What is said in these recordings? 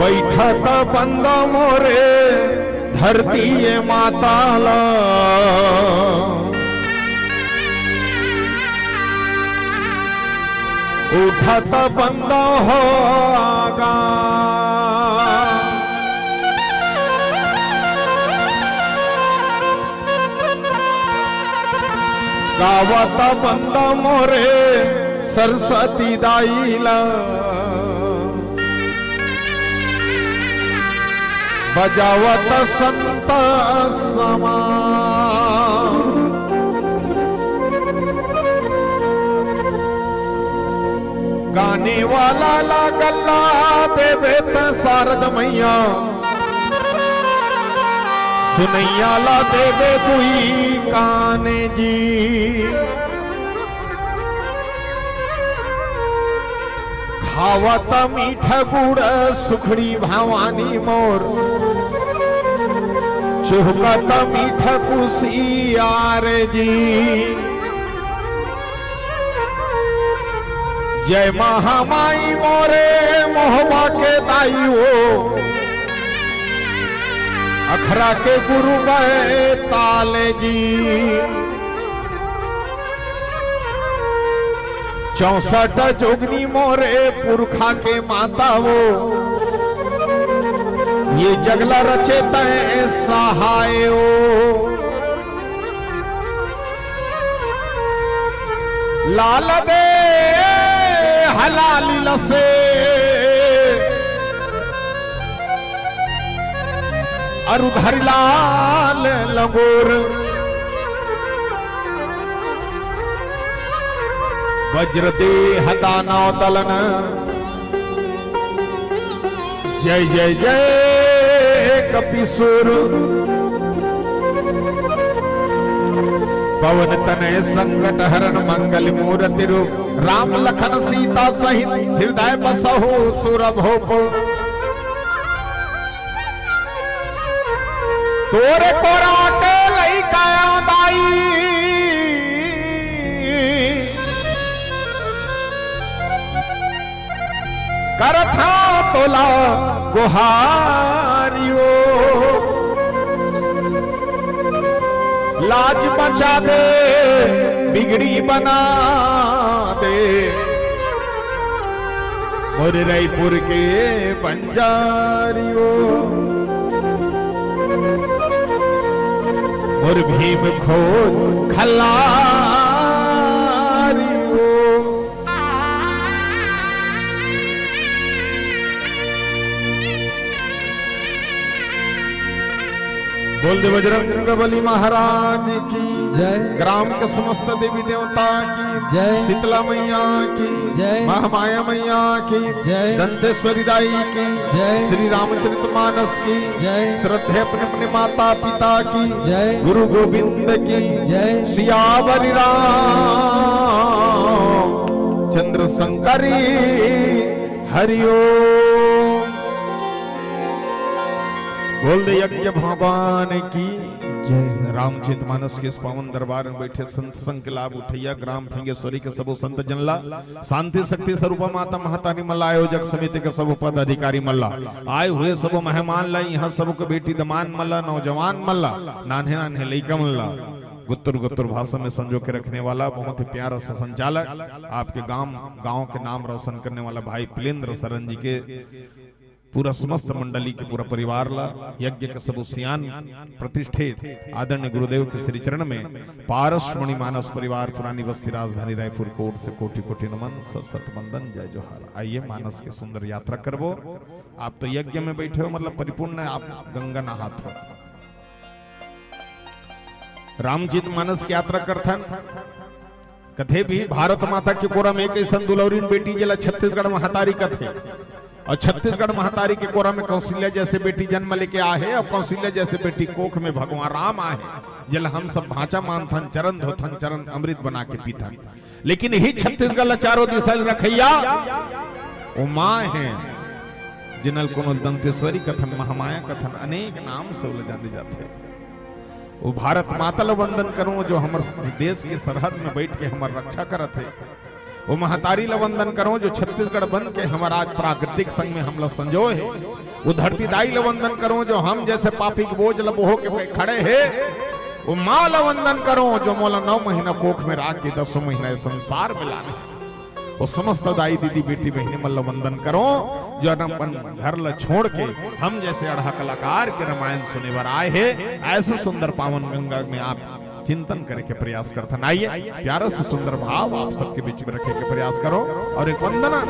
बैठत बंद मोरे धरती ये माताला उठत बंद हो आगा गावत बंद मोरे सरस्वती दाईला बजावत संत समा गाने वाला लागला देवेत शारद मैया सुनैया ला देवे दुई काने जी खावत मीठ गुड़ सुखड़ी भवानी मोर चुहकत मीठ कुसियार जी जय महामाई मोरे मोहबा के दाई हो अखरा के गुरु गए ताले जी 64 जोगनी मोरे पुरखा के माता वो ये जे जगला रचे तय सहायो लाल दे हलाली लसे अरुधर लाल लगोर वज्र देह दानव दलन जय जय जय कपिसुर पवन तनय संकट हरण मंगल मूर्ति रूप राम लखन सीता सहित हृदय बसहु सुरभोप तोरे कोरा के लई काई करथा तोला गुहारियो लाज बचा दे बिगड़ी बना दे मोरे रायपुर के बंजारियो और भीम खोज खल्लारियो बोल दे बजरंग बली महाराज की जय। ग्राम के समस्त देवी देवता की जय। शीतला मैया की जय। महामाया मैया की जय। दंतेश्वरी दाई की जय। श्री रामचरितमानस की जय। श्रद्धे अपने अपने माता पिता की जय। गुरु गोविंद की जय। सियावरी राम चंद्र शंकरी हरिओम। बोल दे यज्ञ भगवान की जय। रामचरितमानस के इस पावन दरबार में बैठे संत संग के लाभ उठैया ग्राम फिंगेश्वरी के सबो संत जनला शांति शक्ति स्वरूपा माता महतारी मल्ला आयोजक समिति के सब पद अधिकारी मल्ला आए हुए सब मेहमान ला यहाँ सबको बेटी दमान मल्ला नौजवान मल्ला नान्हे नान्हे लइका मल्ला गुत्तुर गुत्तुर भाषा में संजो के रखने वाला बहुत ही प्यारा सा संचालक आपके गांव के नाम रोशन करने वाला भाई प्लेन्द्र सरन जी के पूरा समस्त मंडली के पूरा परिवार ला यज्ञ के सब सियान प्रतिष्ठित आदरणीय गुरुदेव के श्री चरण में पारसमणि मानस परिवार पुरानी बस्ती राजधानी रायपुर कोट से कोटि कोटि नमन सत वंदन जय जोहार। आइए मानस के सुंदर यात्रा करबो। आप तो यज्ञ में बैठे हो मतलब परिपूर्ण आप गंगा नहात हो। रामचरितमानस की यात्रा करथन कथे भी भारत माता के कोरा में एक ऐसा दुलौरीन बेटी जिला छत्तीसगढ़ महतारी कथे और छत्तीसगढ़ महतारी के कोरा में कौशल्या जैसे बेटी जन्म लेके आए और कौशल्या जैसे बेटी कोख में भगवान राम आए जल हम सब भाचा मानथन चरण धोथन चरण अमृत बना के पीथन। लेकिन ही छत्तीसगढ़ चारों दिशा रखैया वो माँ है जिनल कोनो दंतेश्वरी कथन महामाया कथन अनेक नाम से जाने जाते। वो भारत माता ला वंदन करो जो हमारे देश के सरहद में बैठ के हमार रक्षा करत है। वो महतारी ला वंदन करो जो छत्तीसगढ़ बन के हमारा आज प्राकृतिक संग में हम लोग संजो है। वो धरती दाई ला वंदन करो जो हम जैसे पापी के बोझ लबोह के खड़े है। वो माँ ला वंदन करो जो मोला 9 महीना कोख में राख के 10 महीना संसार में लाने। वो समस्त दाई दीदी बेटी बहनी मल्ला वंदन करो जो अपन घर ला छोड़ के हम जैसे अढ़ा कलाकार के रामायण सुने बर आए हैं। ऐसे सुंदर पावन गंगा में आप चिंतन करे के प्रयास करथन। आइए प्यारा से सुंदर भाव आप सबके बीच में रखे के प्रयास करो और एक वंदना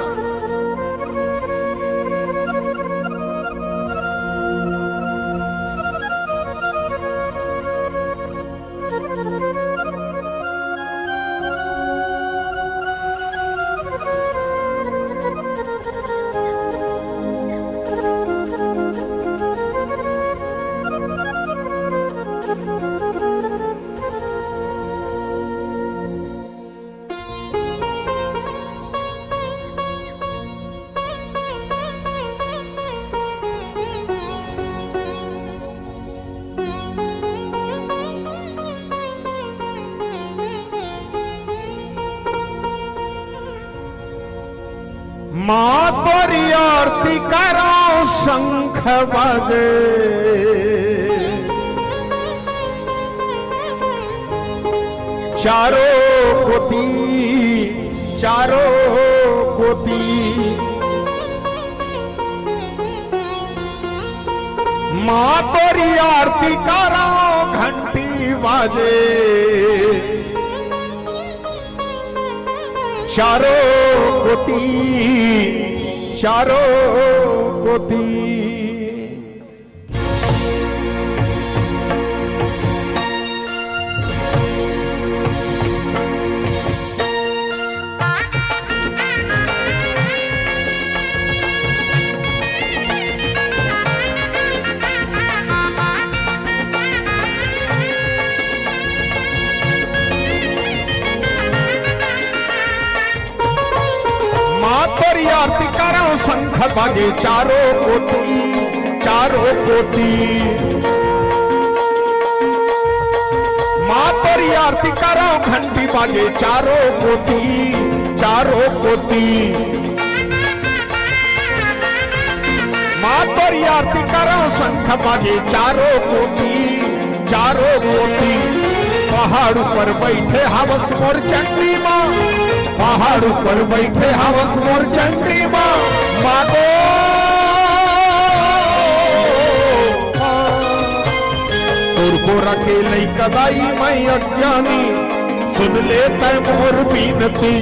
माँ तोरी आरती करो शंख बजे चारों कोती माँ तोरी आरती करो घंटी बाजे चारों कोती आरती करो शंख बाजे चारों कोती माँ तोरी आरती करो घंटी बाजे चारों कोती माँ तोरी आरती करो शंख बाजे चारों कोती पहाड़ पर बैठे हवस मोर चंडी माँ पहाड़ पर बैठे हवस मोर चंडी माँ मागो तोर को रखे लई कदाई मैं अज्ञानी सुन ले तै मोर बीनती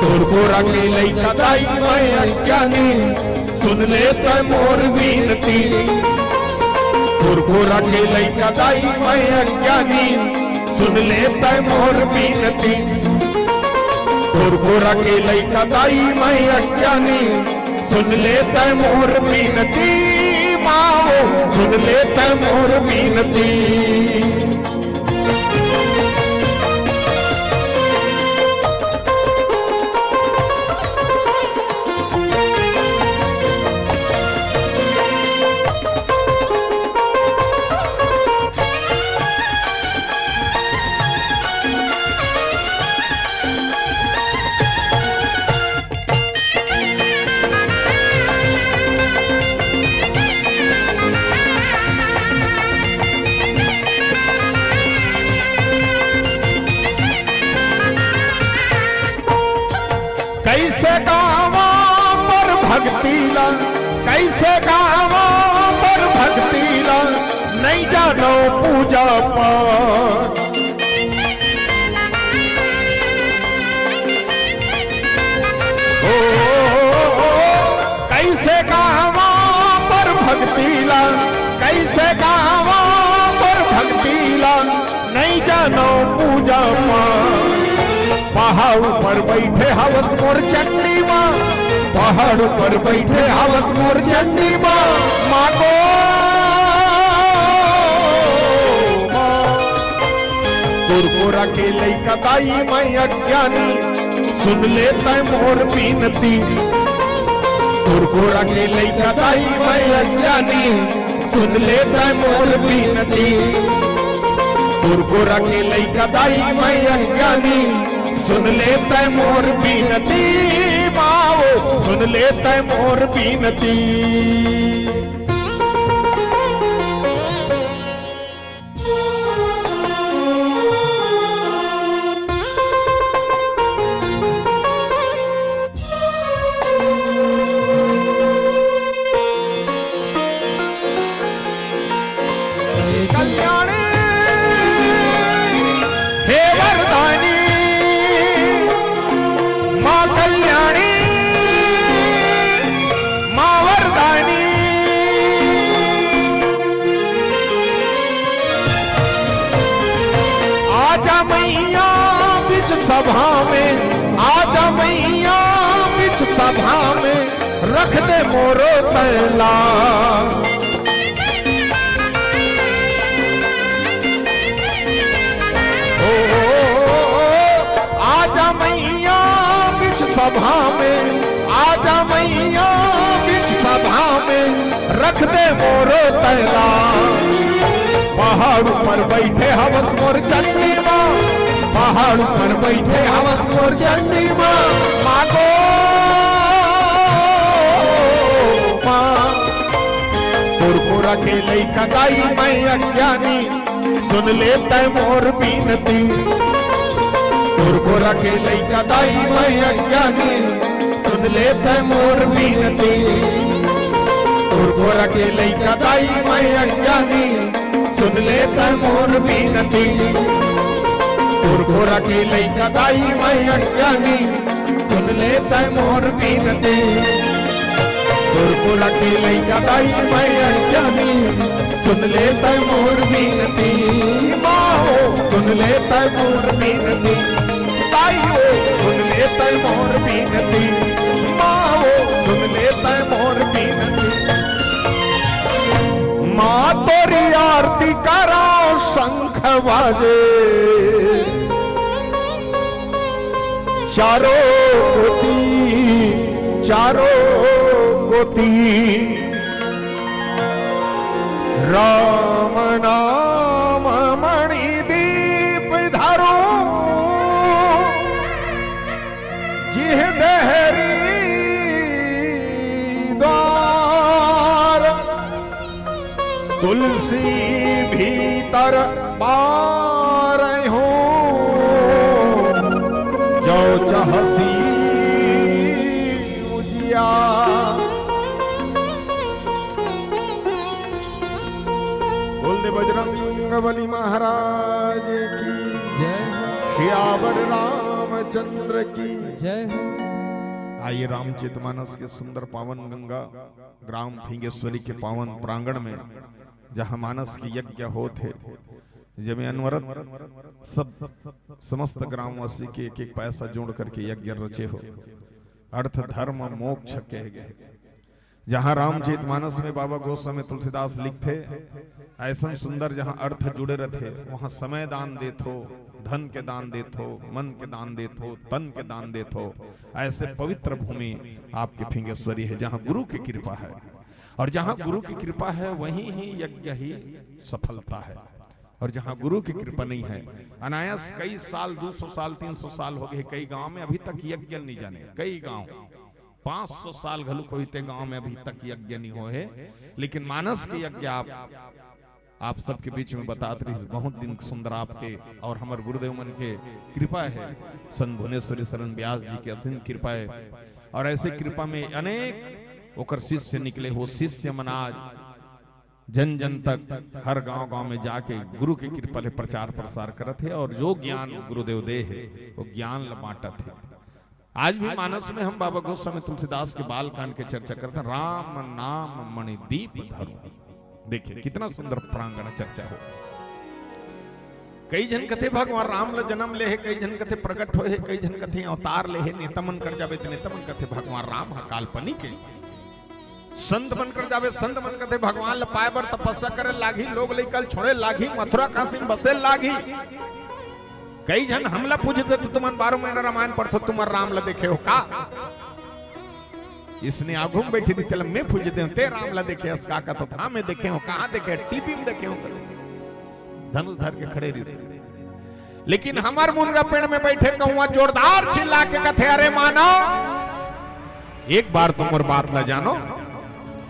तोर को रखे लई कदाई मैं अज्ञानी सुन ले तै मोर बीनती तोर को रखे लई कदाई मैं अज्ञानी सुन ले तै मोर बीनती तोर को रखे लई कदाई मैं अज्ञानी सुन ले तै मोर बीनती माओ सुन ले तै मोर बीनती कैसे गावा पर भक्तिला कैसे गावा पर भक्तिला नहीं जानो पूजा पाठ ओ कैसे गावा पर भक्तिला कैसे गावा पर भक्तिला नहीं जानो पूजा पाठ पहाड़ पर बैठे हवस मोर चंडी माँ पहाड़ पर बैठे हवस मोर चंडी माँ मागो तोर को रखे लई कदाई मैं अज्ञानी सुन ले तै मोर बीनती तोर को रखे लई कदाई मैं अज्ञानी सुन ले तै मोर बीनती तोर को रखे लई कदाई मैं अज्ञानी सुन ले तै मोर बीनती माओ सुन ले तै मोर बीनती कल्याणी हे वरदानी माँ कल्याणी माँ वरदानी आजा मैया बीच सभा में आजा मैया बीच सभा में रख दे मोरो तैला सभा में आजा मैया बीच सभा में रख दे मोरो तैला पहाड़ पर बैठे हवस मोर चंडी माँ पहाड़ पर बैठे हवस मोर चंडी माँ मागो माँ तोर को रखे लई कदाई मैं अज्ञानी सुन ले तै मोर बीनती तोर को रखे लई कदाई मैं अज्ञानी सुन ले तै मोर बीनती तोर गोरा के लइका दाई मैं अज्ञानी सुन ले तै मोर बीनती गोरा के लइका दाई मैं अज्ञानी सुन ले तै मोर बीनती गोरा के लइका दाई मैं अज्ञानी सुन ले तै मोर बीनती माओ सुन ले तै मोर बीनती ताई हो सुन ले तै मोर बीनती माओ सुन ले तै मोर बीनती माँ तोरी आरती करा शंख बाजे चारों कोती राम नाम मणि दीप धरो जिह दहरी द्वार तुलसी भीतर पार हो जो चहसी उजिया बोल दे बजरंग बली महाराज की जय श्यावर रामचंद्र की जय। आइए रामचरितमानस के सुंदर पावन गंगा ग्राम फिंगेश्वरी के पावन प्रांगण में जहां मानस की यज्ञ होते जब अनवरत सब समस्त ग्रामवासी के एक एक पैसा जोड़ करके यज्ञ रचे हो अर्थ धर्म मोक्ष कहे गए। जहां रामचरितमानस में बाबा गोस्वामी तुलसीदास लिखते ऐसा सुंदर जहां अर्थ जुड़े रहते वहां समय दान देथो धन के दान देथो मन के दान देथो तन के दान देथो। ऐसे पवित्र भूमि आपके फिंगेश्वरी है जहां गुरु की कृपा है और जहां गुरु की कृपा है वहीं ही यज्ञ ही सफलता है और जहां गुरु की कृपा नहीं है अनायास कई साल 200 साल 300 साल हो गए कई गांव में अभी तक यज्ञ नहीं जाने कई गांव 500 साल घलु कोईते गांव में अभी तक यज्ञ नहीं हो है। लेकिन मानस के यज्ञ आप सबके बीच में बताते रही बहुत दिन सुंदर आपके और हमारे गुरुदेव मन के कृपा है संत भुवनेश्वरी शरण व्यास जी की असीम कृपा है और ऐसे कृपा में अनेक ओकर शिष्य निकले हो शिष्य मनाज जन जन तक हर गांव गांव में जाके गुरु की कृपा ले प्रचार प्रसार करत है और जो ज्ञान गुरुदेव दे है वो ज्ञान बांटत है। आज भी मानस में हम बाबा गोस्वामी तुलसीदास के बाल कांड के चर्चा करते हैं राम नाम मणि दीप धरो। देखिए कितना सुंदर प्रांगण चर्चा हो। कई जन कथे भगवान राम ल जन्म ले है कई जन कथे प्रकट हो है कई जन कथे अवतार ले है नेतमन कर जावे तो नेतमन कथे भगवान राम हा काल्पनिक है संत मन कर जावे संत मन कथे भगवान ल पाए बर तपस्या करे लागी लोग ले कल छोड़े लागी मथुरा काशी बसे लागी। कई जन हमला पूछते तो तुमन 12 महीना रामायण पढ़ते तुम्हार राम ल देखे हो का इसने आगू में बैठी थी तेल मैं पूछते हूँ ते राम ला देखे इसका का तो था मैं देखे हूँ कहाँ देखे टीवी में देखे हूँ धनुष धर के खड़े रही। लेकिन हमार मुनगा पेड़ में बैठे कहूँ जोरदार चिल्ला के कथे अरे मानो एक बार तुम और बात ला जानो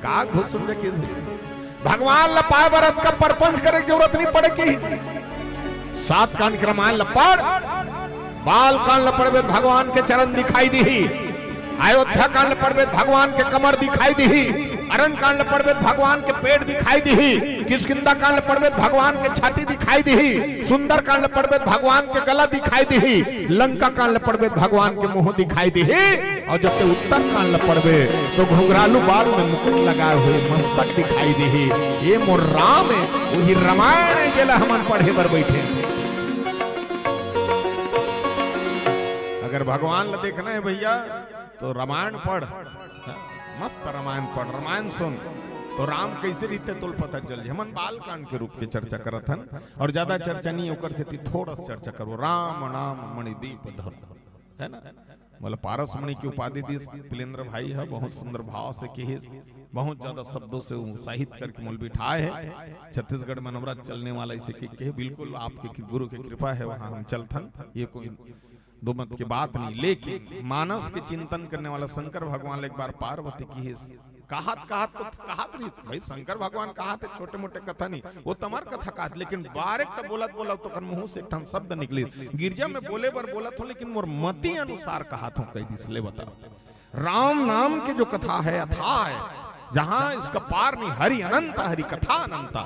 का घुसुम की भगवान ल पाए बरत का परपंच करे की जरूरत नहीं पड़ेगी। 7 कांड के रामायण ल पढ़ बाल कांड ल पढ़ भगवान के चरण दिखाई दी अयोध्या कांड पढ़ भगवान के कमर दिखाई दी अरण कांड पढ़ भगवान के पेट दिखाई दी किष्किंधा कांड पढ़ भगवान के छाती दिखाई दी सुंदर कांड पढ़ भगवान के गला दिखाई दी लंका कांड पढ़ भगवान के मुंह दिखाई दी और जब ते उत्तर कांड पढ़ तो घुंघरालू बाल में मुकुट लगाए हुए मस्तक दिखाई दी। ये मोर राम है वही रामायण गेला हमन पढ़े बर बैठे। अगर भगवान ल देखना है भैया तो रामायण पढ़ मस्त रामायण पढ़ रामायण सुन तो राम कैसे रीते तुल पता चल जाए। हमन बाल कांड के रूप के चर्चा करत हन और ज्यादा चर्चा नहीं होकर से थोड़ा सा चर्चा करो राम नाम मणि दीप धरो है ना मतलब पारस मणि की उपाधि दी पिलेंद्र भाई है बहुत सुंदर भाव से की बहुत ज्यादा शब्दों से उत्साहित करके मूल बिठाए है। छत्तीसगढ़ में नवरात्र चलने वाला इसे के बिल्कुल आपके गुरु की कृपा है वहां हम चलथन ये कोई दो मत की बात नहीं। लेकिन मानस के चिंतन करने वाला शंकर भगवान एक बार पार्वती की कहात नहीं भाई शंकर भगवान कहाते छोटे मोटे कथा नहीं वो तमार कथा कहात लेकिन बारेक बोलत तो मुंह से एक शब्द निकली गिरजा में बोले बर बोलत हो लेकिन मोर मति अनुसार कहात हूं कई दिस ले बताओ। राम नाम के जो कथा है अथाह है जहां इसका पार नहीं, हरि अनंत हरि कथा अनंता।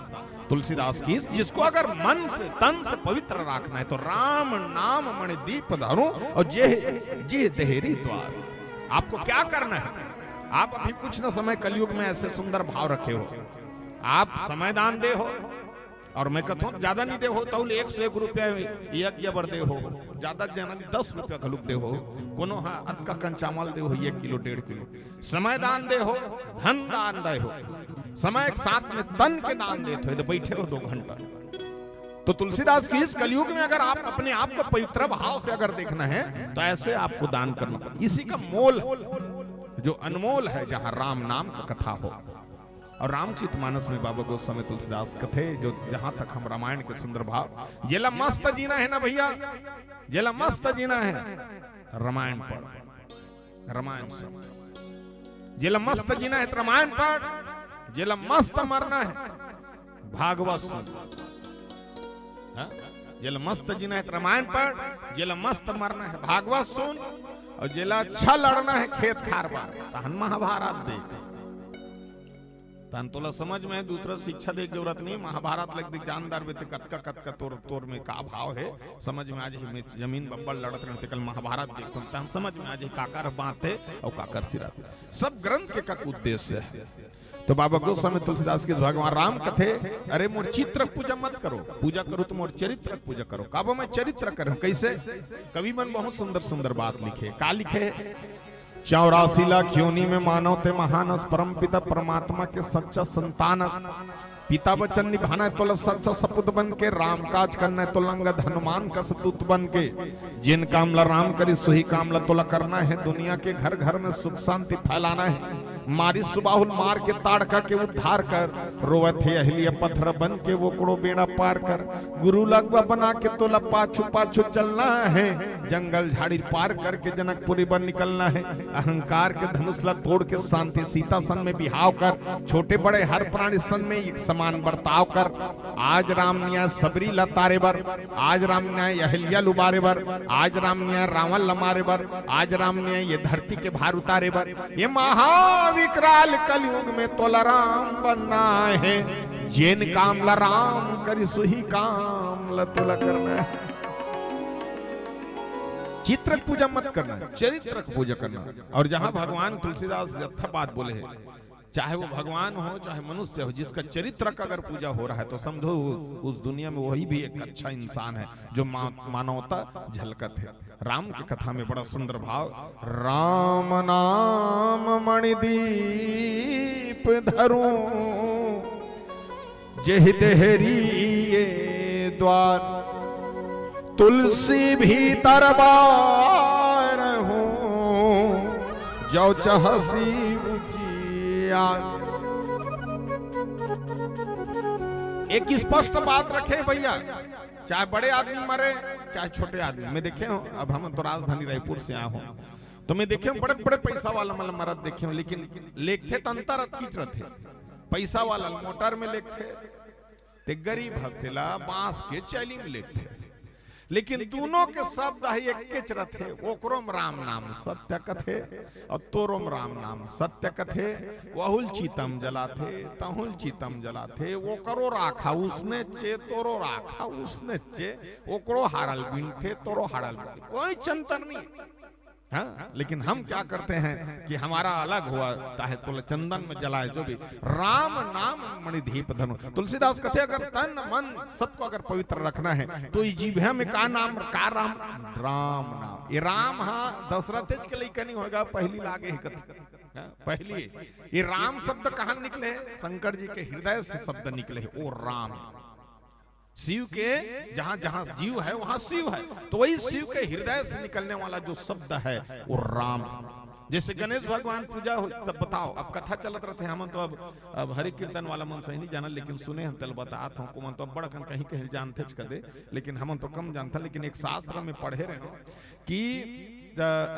तुलसीदास की जिसको अगर मन से तन से पवित्र रखना है तो राम नाम मणि दीप धरो और जे देहरी द्वार। आपको क्या करना है? आप अभी कुछ न समय कलयुग में ऐसे सुंदर भाव रखे हो, आप समय दान दे हो, और मैं कहता हूँ ज्यादा नहीं दे हो तो 101 रुपया यज्ञ बर दे हो, ज्यादा जना 10 रुपया घलुक दे हो, कोनो हाँ अध का कंचामल दे हो 1 किलो 1.5 किलो, समय दान दे हो, धन दान दे हो, समय के साथ में तन के दान देते हो, तो बैठे हो 2 घंटा। तो तुलसीदास की इस कलयुग में अगर आप अपने आप को पवित्र भाव से अगर देखना है तो ऐसे आपको दान करना पड़ेगा। इसी का मोल जो अनमोल है, जहां राम नाम का कथा हो। और रामचरितमानस में बाबा गोस्वामी तुलसीदास कथे, जो जहां तक हम रामायण के सुंदर भाव, जेला मस्त जीना है ना भैया, जेला मस्त जीना है रामायण पढ़, रामायण से जेला मस्त जीना है रामायण पढ़, जेला मस्त मरना है भागवत सुन। जेला मस्त जीना है रामायण पढ़, जेला मस्त मरना है भागवत सुन, और जेला अच्छा लड़ना है खेत खारबा तहन महाभारत देख। तहन तोला समझ में दूसरा शिक्षा देख जरूरत नहीं, महाभारत लग देख जानदार बेते कतका तोर में का भाव है समझ में आज ही। जमीन बब्बल लड़त रहे कल महाभारत देखो तहन समझ में आज ही काकर बाते और काकर सिरा। सब ग्रंथ के का उद्देश्य है। तो बाबा गोस्वामी तुलसीदास के भगवान राम कथे, अरे मोर चित्र पूजा मत करो, पूजा करो तो मोर चरित्र पूजा करो। काबो मैं चरित्र करूं कैसे? कवि मन बहुत सुंदर सुंदर बात लिखे। का लिखे? 84 लाख योनि में मानव ते महानस, परम पिता परमात्मा के सच्चा संतानस। पिता वचन निभाना है तो सच्चा सपूत बन के, राम काज करना है तो लंगद हनुमान का सदूत बन के। जिन कामला राम करी सोही कामला तोला करना है, दुनिया के घर घर में सुख शांति फैलाना है। मारी सुबाहुल मार के ताड़का के उद्धार कर, रोवे थे अहिलिया पत्थर बन के वो कड़ो बेड़ा पार कर। गुरु लगवा बना के तोला पाछू पाछू चलना है, जंगल झाड़ी पार करके जनकपुरी बन निकलना है। अहंकार के धनुषला तोड़ के शांति सीता सन में बिहाव कर, छोटे बड़े हर प्राणी सन में एक समान बर्ताव कर। आज राम न्याय सबरी लतारे बर, आज राम न्याय अहिल्या लुबारे बर, आज राम न्याय रावण लमारे बर, आज राम न्याय ये धरती के भार उतारे बर। ये महाविकराल कलयुग में तोला राम बनना है, जिन काम ला राम करी सुही काम ला तोला करना है। चित्र पूजा मत करना, चरित्र पूजा करना। और जहां भगवान तुलसीदास यथा बात बोले है, चाहे वो भगवान हो चाहे मनुष्य हो, जिसका चरित्र का अगर पूजा हो रहा है तो समझो उस दुनिया में वही भी एक अच्छा इंसान है जो मानवता झलकत है। राम की कथा में बड़ा सुंदर भाव, राम नाम मणिदीप धरूं, जेहि देहरी ये द्वार, तुलसी भीतर बार हूं, जो चहसी एक स्पष्ट बात रखे भैया, चाहे बड़े आदमी मरे चाहे छोटे आदमी। मैं देखे हूं, अब हम तो राजधानी रायपुर से आया हूं, तो मैं देखे हूं बड़े बड़े पैसा वाला मतलब मरद देखे हूं, लेकिन लेखते तो अंतर कीचरत थे। पैसा वाला मोटर में लेखते ते, गरीब हस्तेला बांस के चैली में लेखते, लेकिन दोनों के शब्द है एक के चरत है। ओकरोम राम नाम सत्य कथे और तोरोम राम नाम सत्य कथे। वहुल चीतम जलाथे तहुल चीतम जलाथे, वो करो राखा उसने चे, तोरो राखा उसने चे, ओकरो हारल बिन थे तोरो हारल बिन, कोई चंतर नहीं। हाँ, लेकिन हम क्या करते हैं कि हमारा अलग हुआ है तो चंदन में जलाए जो भी, राम नाम मणिदीप धनु। तुलसीदास कहते अगर तन मन सबको अगर पवित्र रखना है तो इस जीभ में का नाम, का राम, राम नाम। ये राम हाँ दशरथ के लिए नहीं होगा, पहली लागे ही कथा पहली। ये राम शब्द कहां निकले है? शंकर जी के हृदय से शब्द निकले है, वो राम। शिव के जहां जहां जीव है वहां शिव है, तो वही शिव के हृदय से निकलने वाला जो शब्द है वो राम। जैसे गणेश भगवान पूजा हो तब बताओ, अब कथा चलत रहते हम तो अब हरि कीर्तन वाला मन सही नहीं जाना, लेकिन सुने हम तल बतात हूं कुमन तो बड़ कहीं कहीं जानते कदे, लेकिन हम तो कम जानता। लेकिन एक शास्त्र में पढ़े रहे कि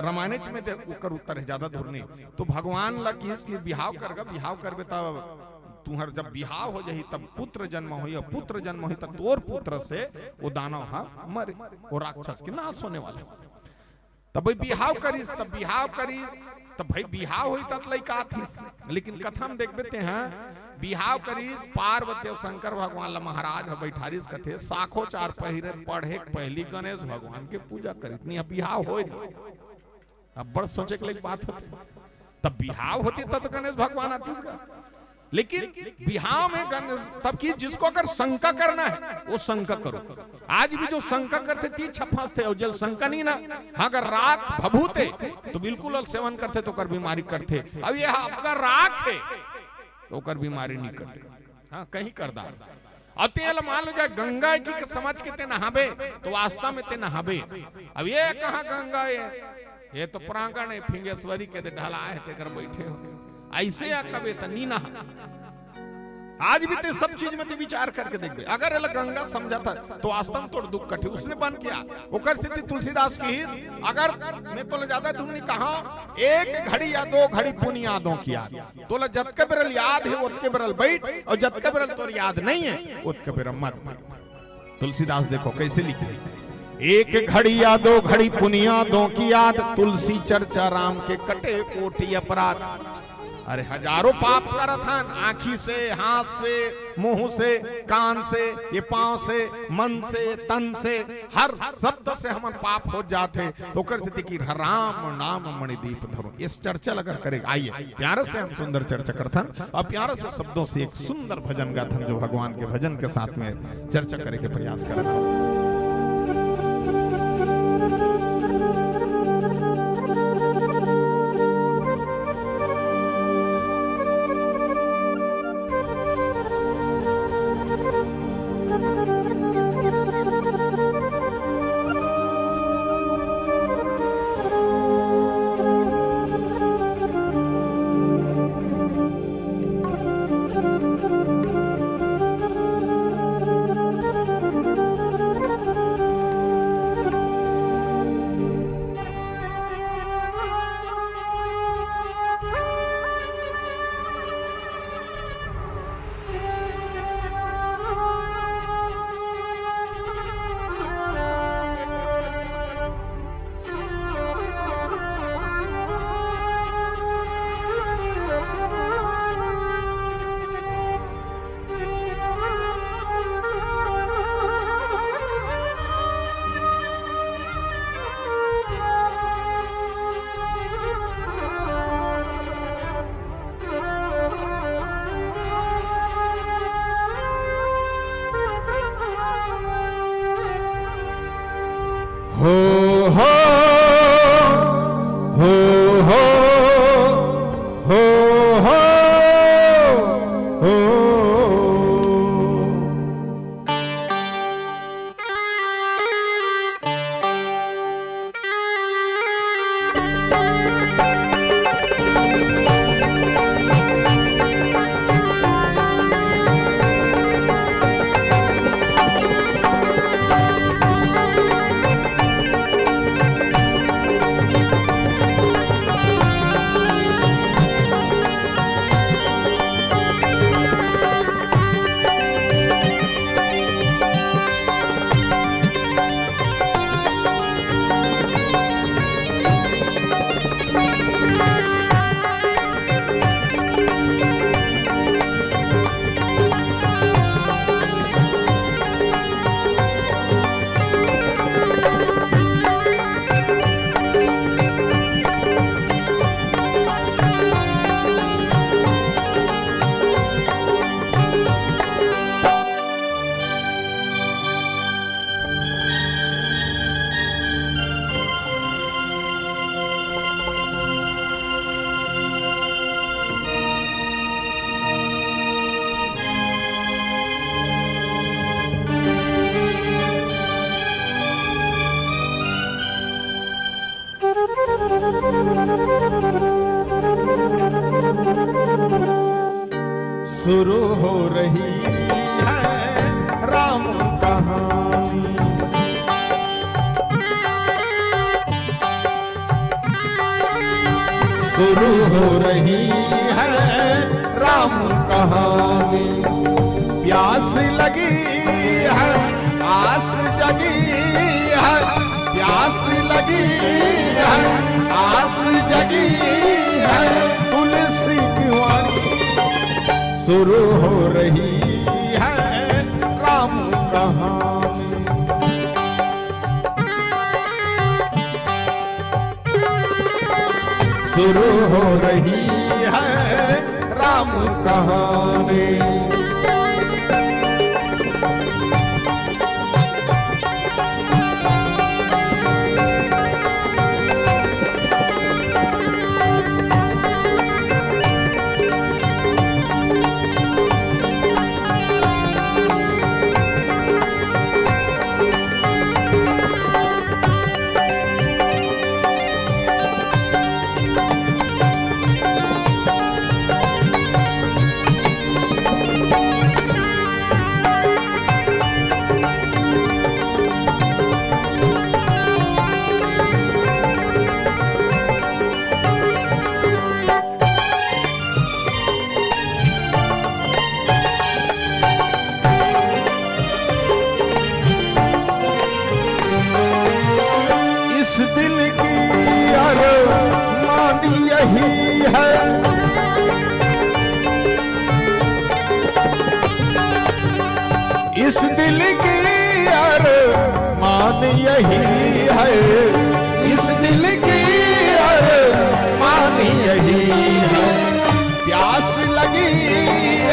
रामायण में ओकर उत्तर है, ज्यादा दूर नहीं। तो भगवान ला की बिहाव करगा, बिहाव करबे तब तुहर जब बिहाव हो जाही तब पुत्र जन्म हो, पुत्र जन्म हो तब तोर पुत्र से वो दानव हा मरे, वो राक्षस के नाश होने वाला। तब बिहाव करीस, तब बिहाव करीस तो भाई बिहाव हुई तत लइका थी, लेकिन कथा में देख बेते हैं बिहाव करी पार्वती और शंकर भगवान ला महाराज बैठारिस कथे साखो चार पहिरे पढ़े पहली गणेश भगवान के पूजा करी इतनी बिहाव हो। अब बड़ सोचे के बात होती, तब बिहाव होती तब तो गणेश भगवान आतीस का, लेकिन बिहाव में गणेश तब की जिसको अगर शंका करना है वो शंका करो। आज भी जो शंका करते तीन छप्पस थे और जल शंका नहीं ना, अगर राख भभूते तो बिल्कुल सेवन करते तो कर बीमारी करते, अब यह आपका राख है तो कर बीमारी नहीं करते, हाँ कहीं कर दार। अब तेल मान लो जाए गंगा की समझ के ते नहाबे तो वास्तव में ते नहाबे, अब ये कहाँ गंगा है, ये तो प्रांगण है फिंगेश्वरी के ढाला है ते कर बैठे हो, ऐसे या कबे तो नी नहा। आज भी ते सब चीज में ते विचार करके देख, अगर एला गंगा समझा था तो वास्तव में तोड़ दुख कठी उसने बंद किया। ओकर स्थिति तुलसीदास की, अगर मैं तो ज्यादा दुमनी कहा एक घड़ी या दो घड़ी पुण्य यादों की याद, तो जतके बेरल याद है उतके बेरल बैठ, और जतके बेरल तोर याद नहीं है उतके बेरल मत बैठ। तुलसीदास देखो कैसे लिखे, एक घड़ी या दो घड़ी पुण्य यादों की याद, तुलसी चर्चा राम के कटे कोटि अपराध। अरे हजारों पाप करत हन, आंखी से, हाथ से, मुंह से, कान से, ये पांव से, मन से, तन से, हर शब्द से हम पाप हो जाते, तो कर से कि राम नाम मणिदीप धरो। इस चर्चा अगर करेगा, आइए प्यारे से हम सुंदर चर्चा करथन और प्यारे से शब्दों से एक सुंदर भजन गाथन जो भगवान के भजन के साथ में चर्चा करे के प्रयास करत। शुरू हो रही है राम कहानी, शुरू हो रही है राम कहानी। प्यास लगी है आस जगी है, प्यास लगी है आस जगी है तुलसी की वाणी, शुरू हो रही है राम कहानी। शुरू हो रही है राम कहानी। इस दिल की अरमान यही है, इस दिल की अरमान यही है। प्यास लगी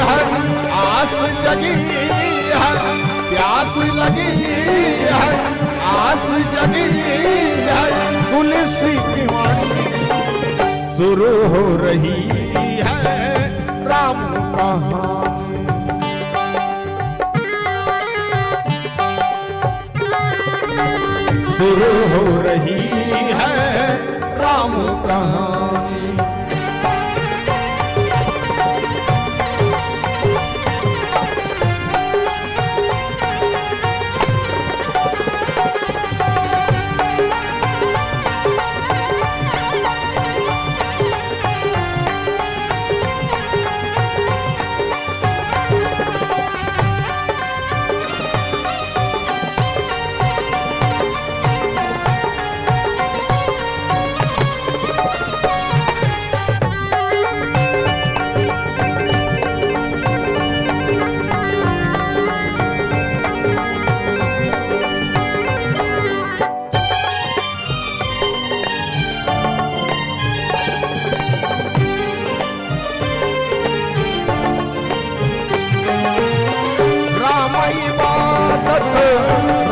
है आस जगी है, प्यास लगी है आस जगी है तुलसी की वाणी, शुरू हो रही है राम कहानी। शुरू हो रही है राम कहानी।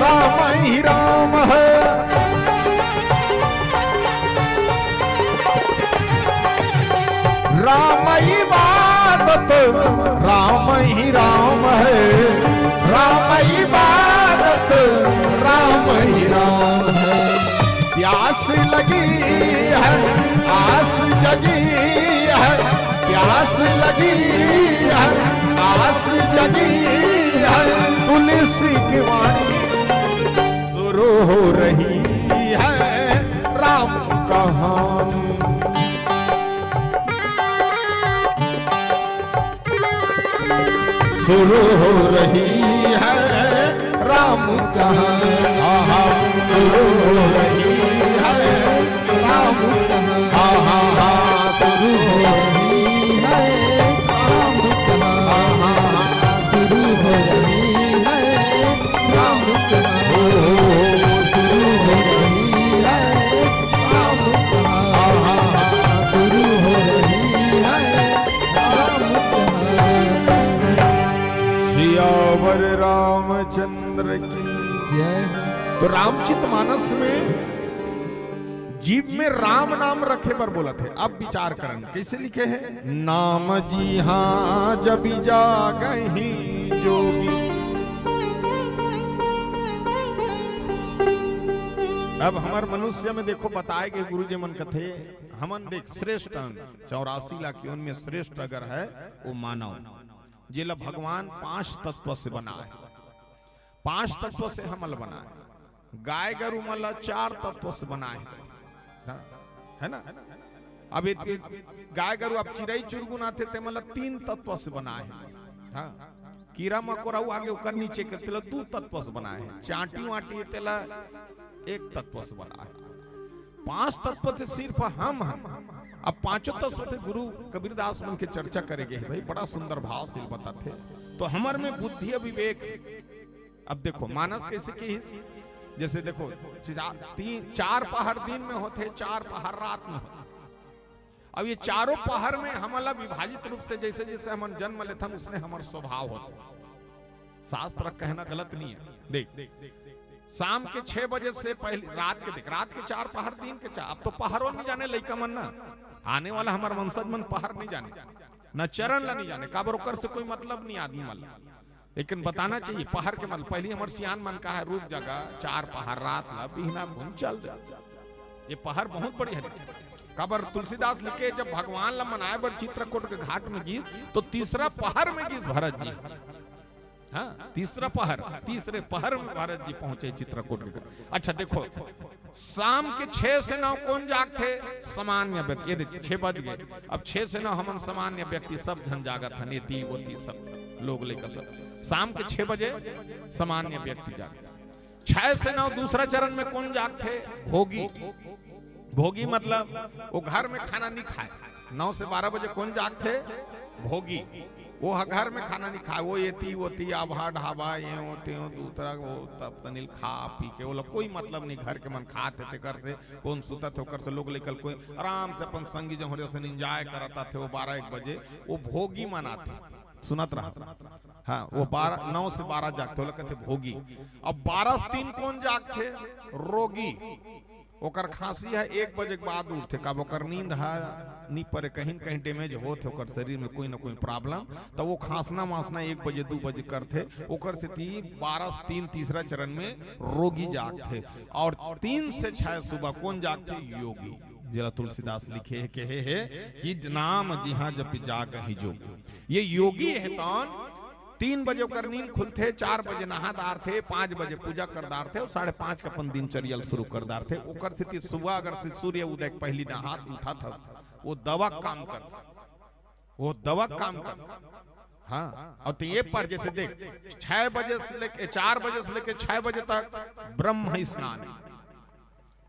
राम ही राम है, राम इबादत राम ही राम है, राम इबादत राम ही राम है। प्यास लगी है आस जगी है, प्यास लगी है आस जगी है तुलसी की वाणी, शुरू हो रही है राम कहानी। शुरू हो रही है राम कहानी, शुरू हो रही है राम कहानी, शुरू हो रही है राम कहानी, शुरू हो रही है राम कहानी, शुरू हो रही है राम कहानी, शुरू हो रही है राम कहानी। सियावर रामचंद्र की जय। तो रामचरितमानस में जीव में राम नाम रखे पर बोला थे। अब विचार करन कैसे लिखे हैं, नाम जी हाँ जब जागहि जोगी। अब हमार मनुष्य में देखो बताए गए गुरु जी मन कथे हमन देख श्रेष्ठ 84 लाख योनि में श्रेष्ठ अगर है वो मानव जिला भगवान 5 तत्व से बना है, 5 तत्व से हमल बना है। गाय गरु मल 4 तत्व से बना है ना। अब गाय गरु अब चिड़ई चुरगुन आते ते मतलब 3 तत्व से बना है। कीड़ा मकोड़ा आगे ऊपर नीचे के तेला 2 तत्व से बना है। चाटी वाटी तेला 1 तत्व से बना है। 5 तत्व थे सिर्फ हम। अब 5 तत्व थे गुरु कबीरदास मन के चर्चा करेंगे भाई, बड़ा सुंदर भाव से बताते। तो हमार में बुद्धि और विवेक। अब देखो मानस कैसे की, जैसे देखो 4 पहर दिन में होते, 4 पहर रात में होते। अब ये चारों पहर में हमारा विभाजित रूप से जैसे जैसे हम जन्म लेते हैं उसने हमारा स्वभाव होता। शास्त्र कहना गलत नहीं है। देख शाम के 6 बजे से पहले रात के, देख रात के 4 पहर, दिन के 4। अब तो पहरों नहीं जाने लइका मन ना, आने वाला हमारा वंशज मन पहर नहीं जाने, न चरण ला नहीं जाने, काबर ओकर से कोई मतलब नहीं आदमी मन। लेकिन बताना चाहिए पहर के मतलब पहली हमारे सियान मन का है रूप जगह 4 पहर रात ला बिहना भून चल जा। ये पहर बहुत बड़ी है। काबर तुलसीदास लिखे जब भगवान ला मनाए बर चित्रकूट के घाट में गीस, तो तीसरा पहर में गीस भरत जी। हाँ, तीसरे पहर में भरत जी पहुंचे चित्रकूट के। अच्छा देखो शाम के 6 से 9 कौन जागते? सामान्य व्यक्ति। ये देखिए 6 बज गए, अब 6 से 9 हम सामान्य व्यक्ति सब जन जागत है, नेती वोती सब लोग लेकर सब। शाम के 6 बजे सामान्य व्यक्ति जागते। 6 से 9 दूसरा चरण में कौन जागते? भोगी। भोगी मतलब वो घर में खाना नहीं खाए। 9 से 12 बजे कौन जागते? भोगी। वो घर में खाना नहीं खाए, वो येती वोती आभा ढाबा ये होते हो दूसरा वो तब तनिल खा पी के वो लोग कोई मतलब नहीं, घर के मन खाते थे, घर से कौन सुता थे, कर से लोग लेकर कोई आराम से अपन संगी जन हो एंजॉय करता थे। वो 12-1 बजे वो भोगी मनाते, सुनत रहा। हाँ वो 9 से 12 जागते, वो लोग कहते भोगी। अब 12 से 3 कौन जागते? रोगी। ओकर खांसी है 1 बजे के बाद उठते, का ओकर नींद है नहीं परे, कहीं कहीं डैमेज होते ओकर शरीर में कोई ना कोई प्रॉब्लम, तो वो खांसना मासना 1 बजे 2 बजे करते। ओकर से 12 से 3 तीसरा चरण में रोगी जागते। और 3 से 6 सुबह कौन जागते? योगी। जरा तुलसीदास लिखे है कहे है कि नाम जिहा जप जाग ही जोगी। ये योगी है तो 3 बजे कर नींद खुलते, 4 बजे नहादार थे, 5 बजे पूजा करदार थे और 5:30 का अपन दिनचर्या शुरू करदार थे। ओकर से सुबह अगर से सूर्य उदय पहली नहा उठा था, वो दवा काम करता, वो दवा काम करता। हाँ और तो ये पर जैसे देख 6 बजे से लेके 4 बजे से लेके 6 बजे तक ब्रह्म स्नान,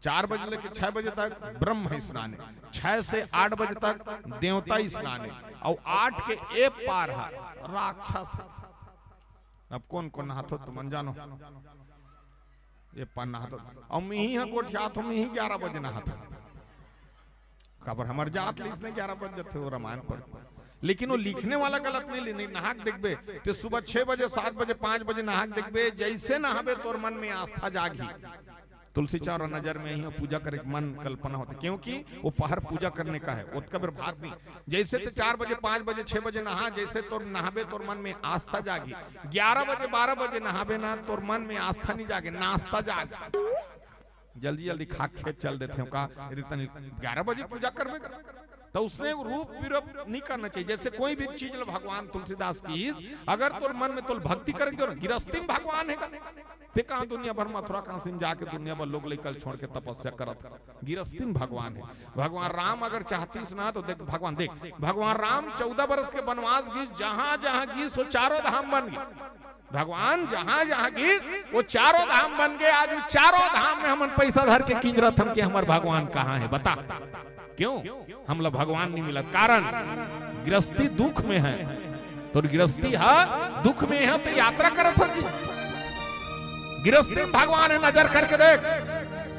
4 बजे लेके 6 बजे तक ब्रह्म स्नान, 6 से 8 बजे तक देवता स्नान, और 8 के एक पार है राक्षस। अब कौन कौन नहातो तुम अनजानो? ये पर नहातो और मिही है गोठिया तो मिही 11 बजे नहातो। खबर हमार जात ली इसने 11 बजे थे वो रामायण पर, लेकिन वो लिखने वाला गलत नहीं नहाक देखबे तो सुबह 6 बजे 7 बजे 5 बजे नहाक देखबे, जैसे नहाबे तोर मन में आस्था जागी। तुलसी चार नजर में ही पूजा करे मन कल्पना होती, क्योंकि वो पहर पूजा करने का है, उसका भाग नहीं। जैसे तो 4 बजे 5 बजे 6 बजे नहा, जैसे तोर नहाबे तोर मन में आस्था जागी। 11 बजे 12 बजे नहाबे ना तोर मन में आस्था नहीं जागे, नास्ता जागे। जल्दी जल्दी खा खेत चल देते हो का 11 बजे पूजा करबे तो उसने रूप विरूप नहीं करना चाहिए। जैसे कोई भी चीज भगवान तुलसीदास की अगर तोर मन में तो भक्ति करेंगे ना, गिरस्ती में भगवान है ते कहाँ दुनिया भर मथुरा काशी में जाके दुनिया भर लोग लेकर छोड़ के तपस्या करत, गिरस्ती में भगवान है। भगवान राम अगर चाहतीस ना तो देख भगवान राम 14 वर्ष के वनवास गीस, जहां जहां गीस वो 4 धाम बन गए। भगवान जहां जहां गीस वो 4 धाम बन गए। आज 4 धाम में हम पैसा धर के किंजरत हम के हमारे भगवान कहाँ है बता? क्यों हम लोग भगवान नहीं मिला? कारण गृहस्थी दुख में है, तो गृहस्थी है दुख में है तो यात्रा करत हो जी। गृहस्थी भगवान है, नजर करके देख।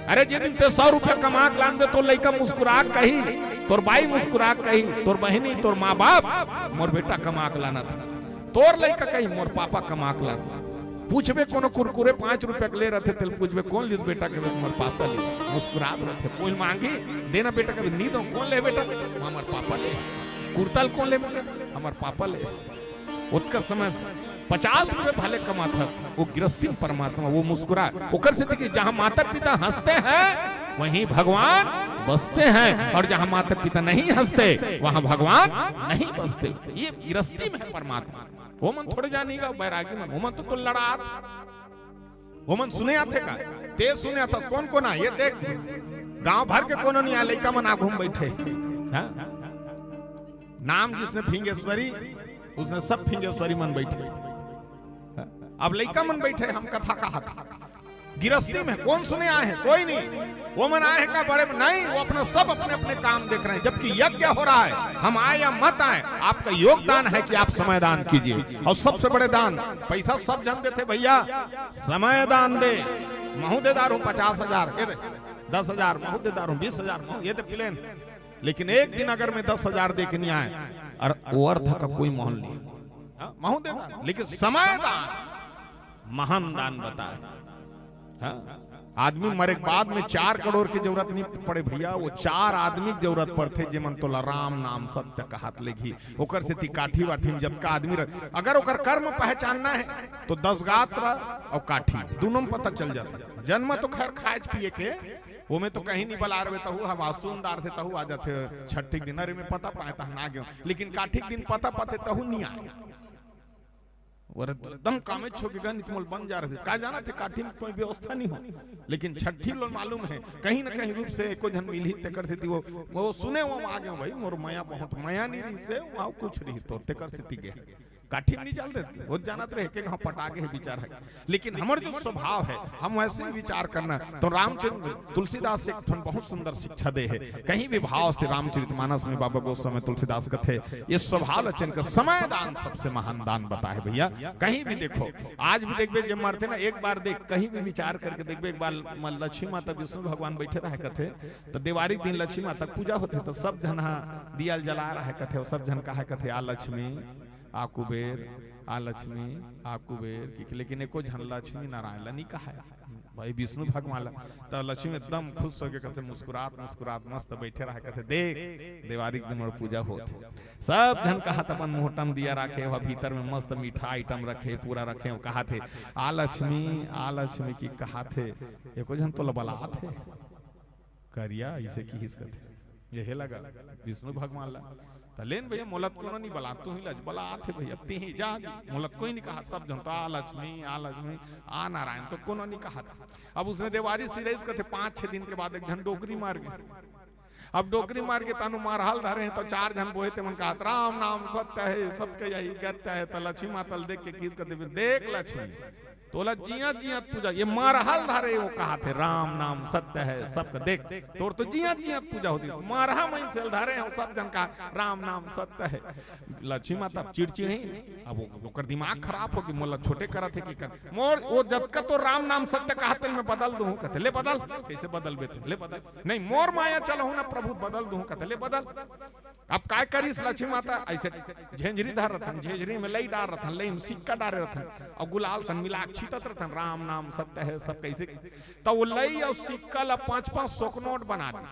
अरे जिस दिन ते 100 रुपया कमा के लान दे तो लड़का मुस्कुरा कही, तोर बाई मुस्कुरा कही, तोर बहनी तोर माँ बाप मोर बेटा कमा के लाना था, तोर लड़का कही मोर पापा कमा के लाना। पूछबे कोनो कुरकुरे 5 रुपया के ले रहे थे, पूछबे कौन लिस बेटा के मोर पापा ले, मुस्कुरा रहे थे। कोई मांगी देना बेटा का नहीं दो, कौन ले बेटा? हमार पापा ले। कुर्तल कौन ले बेटा? हमार पापा ले। उसका समय 50 रुपए भले कमाता, वो गृहस्थी परमात्मा वो मुस्कुरा उकर से देखिए। जहां माता पिता हंसते हैं वहीं भगवान बसते हैं, और जहां माता पिता नहीं हंसते वहां भगवान नहीं बसते। ये गृहस्थी में है परमात्मा। वो मन थोड़े जानेगा बैरागी मन, वो मन तो लड़ा, वो मन सुने आते का ते सुने आता कौन कौन आ? ये देख गांव भर के कोनो नहीं आ, लइका मन आ घूम बैठे। हाँ? नाम जिसने फिंगेश्वरी उसने सब फिंगेश्वरी मन बैठे। अब लइका मन बैठे, हम कथा कहा था गिरस्ती में कौन सुने आए हैं? कोई नहीं। वो मन आए का बड़े नहीं, वो अपना सब अपने अपने काम देख रहे हैं, जबकि यज्ञ हो रहा है। हम आए या मत आए, आपका योगदान है कि आप समय दान कीजिए। और सबसे बड़े दान, पैसा सब जन देते भैया, समय दान दे। महू देदार हूं 50,000, ये दे 10,000, महू देदार हूं 20,000, ये दे प्लेन। लेकिन एक दिन अगर मैं 10,000 दे के नहीं आए और वो अर्थ का कोई मोल नहीं, महू देदार। लेकिन समय दान महान दान बताए। आदमी मरे के बाद में 4 करोड़ की जरूरत नहीं पड़े भैया, वो 4 आदमी की जरूरत पड़ते जेमन तो राम नाम सत्य कहत लेगी। ओकर से काठी वाठी में जब का आदमी अगर ओकर कर्म पहचानना है तो 10 गात्र और काठी दोनों में पता चल जाता है। जन्म तो खैर खाए पिए के वो में तो कहीं नहीं बला रहे तहु हम आसुनदार थे तहु आ जाते छठी दिन अरे में पता पाए तह ना गए, लेकिन काठी दिन पता पाते तहु नहीं आए। एकदम कामे छोकेगा नहीं तुम बन जा रहे थे, कहा जाना थे काठी में कोई व्यवस्था नहीं हो, लेकिन छठी लोग मालूम है कहीं ना कहीं रूप से एको जन मिली तेकर से वो सुने वो आ गए भाई मोर माया बहुत माया नहीं रही से वहां कुछ रही तो तेकर से गए काठी नहीं चल रहे वो जानते रहे कि पटा के विचार है। लेकिन हमारे जो स्वभाव है हम वैसे ही विचार करना। तो रामचंद्र तुलसीदास एक बहुत सुंदर शिक्षा दे है, कहीं भी भाव से रामचरितमानस में बाबा गोस्वामी तुलसीदास कथे ये स्वभाव लक्षण का समय दान सबसे महान दान बताए भैया। कहीं भी देखो आज भी देखबे जब मरते ना एक बार देख कहीं भी विचार करके देखबे, एक बार लक्ष्मी माता विष्णु भगवान बैठे रहे कथे तो दिवाली दिन लक्ष्मी माता पूजा होते तो सब जन दिया जला रहे कथे और सब जन कहा कथे आ लक्ष्मी आ कुबेर आ लक्ष्मी आ कुबेर, लेकिन एको झन लक्ष्मी नारायण नहीं कहा है भाई विष्णु भगवान। तो लक्ष्मी एकदम खुश हो गए कहते मुस्कुरात मुस्कुरात मस्त बैठे रहा कहते देख दिवाली के दिन पूजा होती सब जन कहा था अपन मोहटम दिया रखे वह भीतर में मस्त मीठा आइटम रखे पूरा रखे वो कहा थे आ लक्ष्मी की कहा थे एको जन तो बला थे करिया इसे की हिस्सा थे यही लगा विष्णु भगवान ला लेन भैया मोलत को नहीं बला तू ही लज बला थे भैया ते ही जा मोलत कोई नहीं कहा सब जनता आ लक्ष्मी आ नारायण तो कोनो नहीं कहा था। अब उसने देवारी सिरेज का थे 5-6 दिन के बाद एक जन डोकरी मार गए। अब डोकरी मार के तानु मारहाल धरे हैं तो 4 जन बोए थे मन कहा राम नाम सत्य है सबके यही कहते है। तो लक्ष्मी माता देख के किस कहते देख लक्ष्मी तोला जिया जिया पूजा ये मारहाल धारे वो कहा थे राम नाम सत्य है सबका देख तोर तो जिया जिया पूजा होती मारहा मई से धारे हैं सब जन का राम नाम सत्य है। लक्ष्मी माता चिड़चिड़ है अब वो दिमाग खराब हो कि मोला छोटे करा थे कि कर मोर वो जब का तो राम नाम सत्य कहते मैं बदल दूं कहते ले बदल कैसे बदल बे ले बदल नहीं मोर माया चलो ना प्रभु बदल दूं कहते ले बदल। अब काय करीस लक्ष्मी माता ऐसे झेंझरी धार रथन झेंझरी में लई डाल रथन लई में सिक्का डाले रथन और गुलाल सन मिला छितत रथन राम नाम सत्य है सब कैसे तो वो लई और सिक्का ला 5-5 सौ नोट बना दी।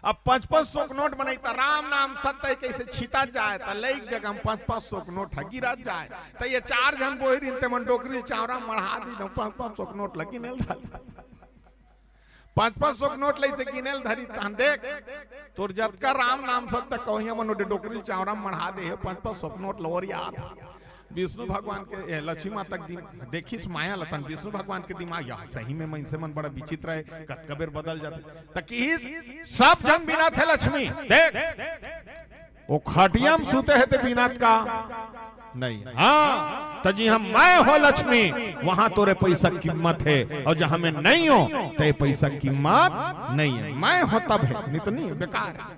अब 5-5 सौ नोट बनाई तो राम नाम सत्य है कैसे छिता जाए तो लई जगह में 5-5 सौ नोट गिरा जाए तो ये 4 जन बोहिर इनते मन डोकरी चावरा मढ़ा दी 5-5 सौ नोट लगी नेल धार 5-5 सौ नोट लई से गिनेल धरी तहन देख तोर जब का राम नाम सत्य कहिया मनो डोकरी चावरा मढ़ा दे 5-5 सौ नोट लोर याद विष्णु भगवान के लक्ष्मी माता देखी माया लतन विष्णु भगवान के दिमाग यह सही में मन से मन बड़ा विचित्र है कतकबेर बदल जाते तकी सब जन बिना थे लक्ष्मी देख वो खटिया में सूते है ते बिना का नहीं हाँ तो जी हम मैं हो लक्ष्मी वहां तोरे पैसा कीमत है और जहां मैं नहीं हो तो पैसा कीमत नहीं है मैं हो तब है नहीं तो नहीं बेकार है।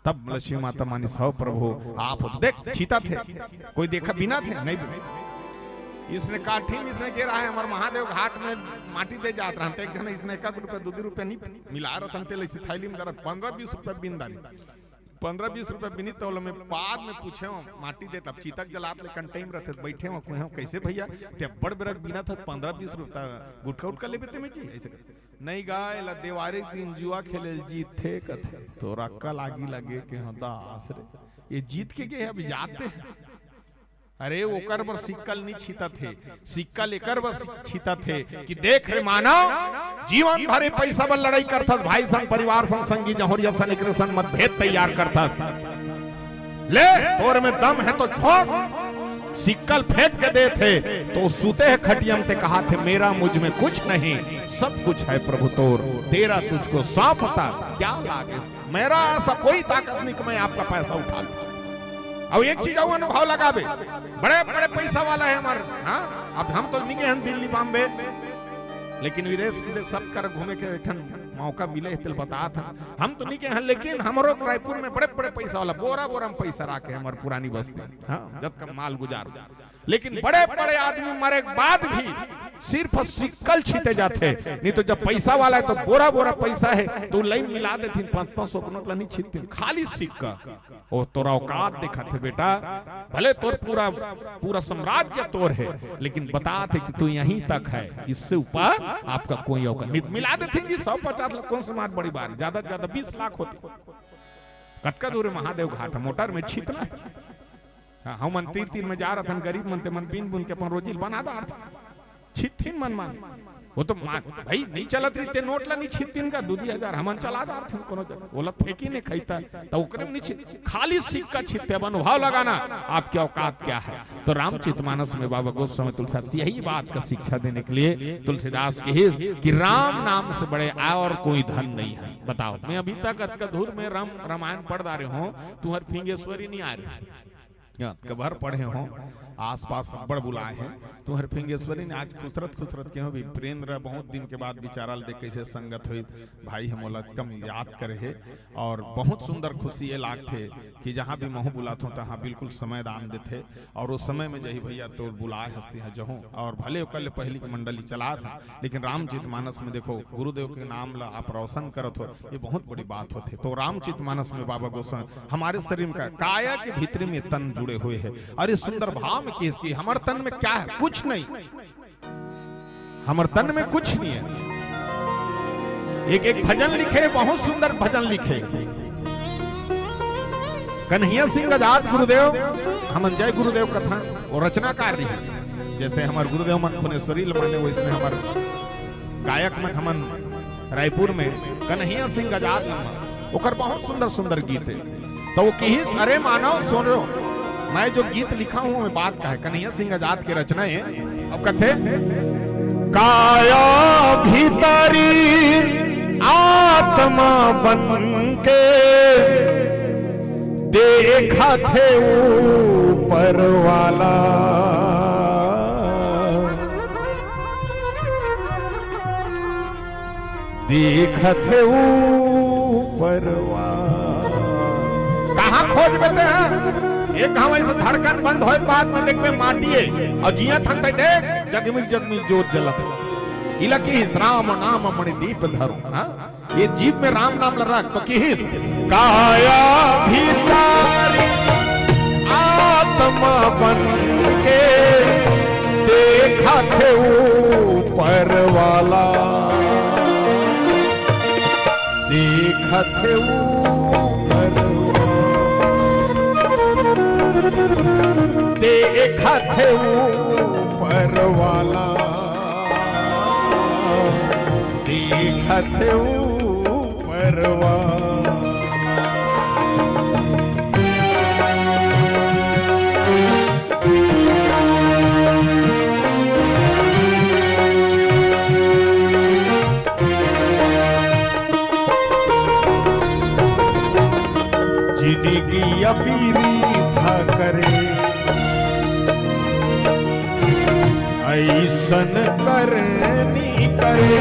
तब लक्ष्मी माता मानी सौ प्रभु आप देख छीता थे कोई देखा बिना थे नहीं इसने काठी में इसने गिरा है हमारे महादेव घाट में माटी दे जात रहा एक जन इसने 1 रुपया 2 रुपया नहीं मिला रहा तेल इसी थैली में 15-20 रुपया बिंदारी 15-20 रुपया बिनी तो में बाद में पूछे हो माटी दे तब चीतक जलात ले कंटेम रहते बैठे हो कोई कैसे भैया ते बड़ बड़ बिना था 15-20 रुपया गुटका उटका ले बेते में जी ऐसे नहीं गाय ला देवारी दिन जुआ खेले जीत थे कथे तो रक्का लागी लगे के हाँ दास रे ये जीत के गए अब जाते अरे वो कर बर सिक्कल नहीं छीता थे सिक्का लेकर बर छीता थे कि देख रे मानव जीवन भरे पैसा बल लड़ाई करता भाई संग परिवार संग संगी जहोरिया सन सन मतभेद तैयार करता ले तोर में दम है तो ठोक सिक्कल फेंक के दे थे तो सूते है खटियम ते कहा थे मेरा मुझ में कुछ नहीं सब कुछ है प्रभु तोर तेरा तुझको सौंपता क्या लागे मेरा ऐसा कोई ताकत नहीं कि मैं आपका पैसा उठा लूं अब एक चीज अनुभव लगावे, बड़े बड़े पैसा वाला है हमारे, हाँ अब हम तो नहीं गए दिल्ली बॉम्बे, लेकिन विदेश विदेश सब कर घूमे के मौका मिले तिल बता था, हम तो नहीं गए हैं, लेकिन हमारो रायपुर में बड़े बड़े पैसा वाला बोरा बोरा में पैसा रखे हमारे पुरानी बस्ती, हाँ जब का माल गुजार, लेकिन बड़े बड़े आदमी मरे के बाद भी सिर्फ सिक्कल छीटे जाते, नहीं तो जब पैसा वाला है तो बोरा बोरा पैसा है तो लाइन मिला देती 500 नोट नहीं छीटती, खाली सिक्का। ओ तोरा औकात दिखाते बेटा, भले तोर पूरा पूरा साम्राज्य तोर है, लेकिन बताते कि तू यहीं तक है, इससे ऊपर आपका कोई औकात नहीं। मिला देते जी 150 लाख, कौन समाज बड़ी बात, ज्यादा से ज्यादा 20 लाख होती। कतका दूर महादेव घाट मोटर में छीतना है, हम मन तीर में जा रहा था, गरीब मनते मन बीन बुन के अपन रोजी बना दार था, छिथिन मन मान वो तो मान भाई नहीं चलत रही ते नोट ला नहीं छिथिन का 2,000 हमन चला दार थे कोनो जगह ओला फेंकी नहीं खैता तो ओकरे में नहीं खाली सिक्का छिते अनुभव लगाना आपकी औकात क्या है। तो रामचरितमानस में बाबा गोस्वामी तुलसीदास यही बात का शिक्षा देने के लिए तुलसीदास के कि राम नाम से बड़े और कोई धन नहीं है। बताओ मैं अभी तक अतकधूर में रामायण पढ़ रहे हूँ, तुम्हारे फिंगेश्वरी नहीं आ रही, कबर पढ़े हो आसपास बड़ बुलाए हैं, तुम्हारे फिंगेश्वरी ने आज खुसरत के हो भी प्रेंद्र बहुत दिन के बाद विचारल देख कैसे संगत हुई भाई हम कम याद करे है, और बहुत सुंदर खुशी ये लाग थे कि जहाँ भी महू बुलाते हो तहाँ बिल्कुल समय दान देते, और उस समय में जही भैया तो बुलाए हंसती है जहूँ, और भले कल पहली की मंडली चला था, लेकिन रामचरितमानस में देखो गुरुदेव के नाम ला आप रोशन करत हो, ये बहुत बड़ी बात होती। तो रामचरितमानस में बाबा गोस्वामी हमारे शरीर का काया के भीतर में तन जुड़े हुए है, और ये सुंदर भाव में किसकी हमारे तन में क्या है, कुछ नहीं, हमारे तन में कुछ नहीं है। एक एक भजन लिखे, बहुत सुंदर भजन लिखे कन्हैया सिंह आजाद गुरुदेव, हम जय गुरुदेव कथा और रचनाकार रही, जैसे हमारे गुरुदेव मन भुवनेश्वरी माने वैसे हमारे गायक मन हमन रायपुर में कन्हैया सिंह आजाद ओकर बहुत सुंदर सुंदर गीत है। तो वो कही अरे मानव सुनो, मैं जो गीत लिखा हूं मैं बात का है, कन्हैया सिंह आजाद की रचना है। अब कहते काया भीतरी आत्मा बन के देखा थे ऊपर वाला, देखा थे ऊपर वाला। कहाँ खोज बेते हैं एक कहा से धड़कन बंद हो बाद में देख में माटिए और जिया थकते देख जगमिग जगमिग जोत जलत इलकी राम नाम मणि दीप धरो, ये जीप में राम नाम रख तो की काया भीतरी आत्मा बन के देखा थे ऊपर वाला, देखा थे ऊपर देखा थे ऊपर वाला, देखा थे ऊपर वाला। जिंदगी अपीरी था करे ऐसन करनी करे,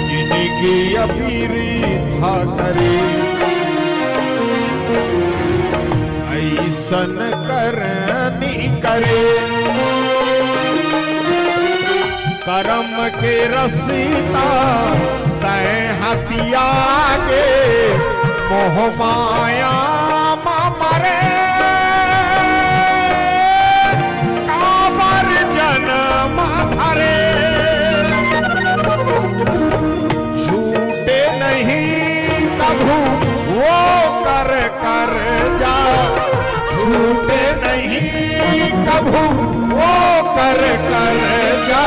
जिंदगी अपीरी था करे ऐसन करनी करे, करम के रसीता तय हतिया के मोह माया मरे काबर जन्म धरे, झूठे नहीं कभू वो कर कर जा, झूठे नहीं कभू वो कर कर जा,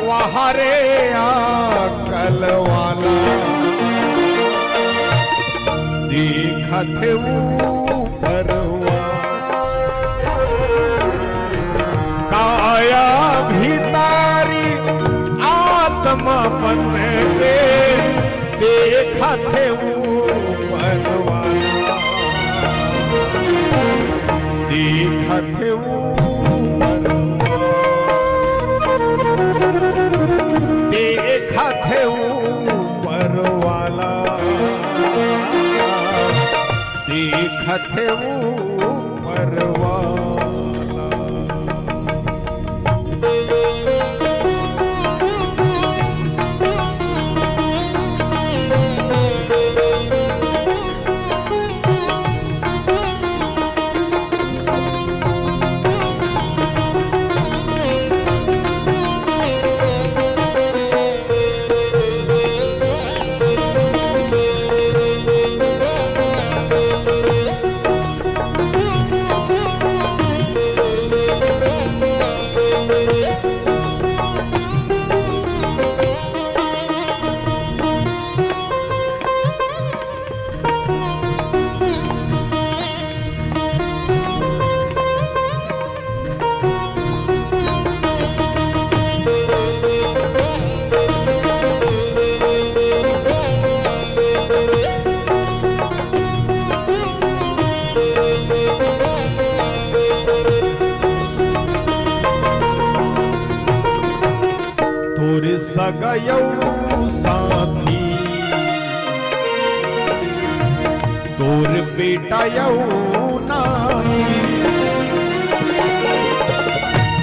वहारे आकल वाला देखा थे ऊपर काया भीतरी आत्मा बन के देखा थे ऊपर वाला। देखत ऊपर देखत ऊपर वाला देखत ऊपर वाला। तोरे सगयौ साथी तोर बेटा यौ नाई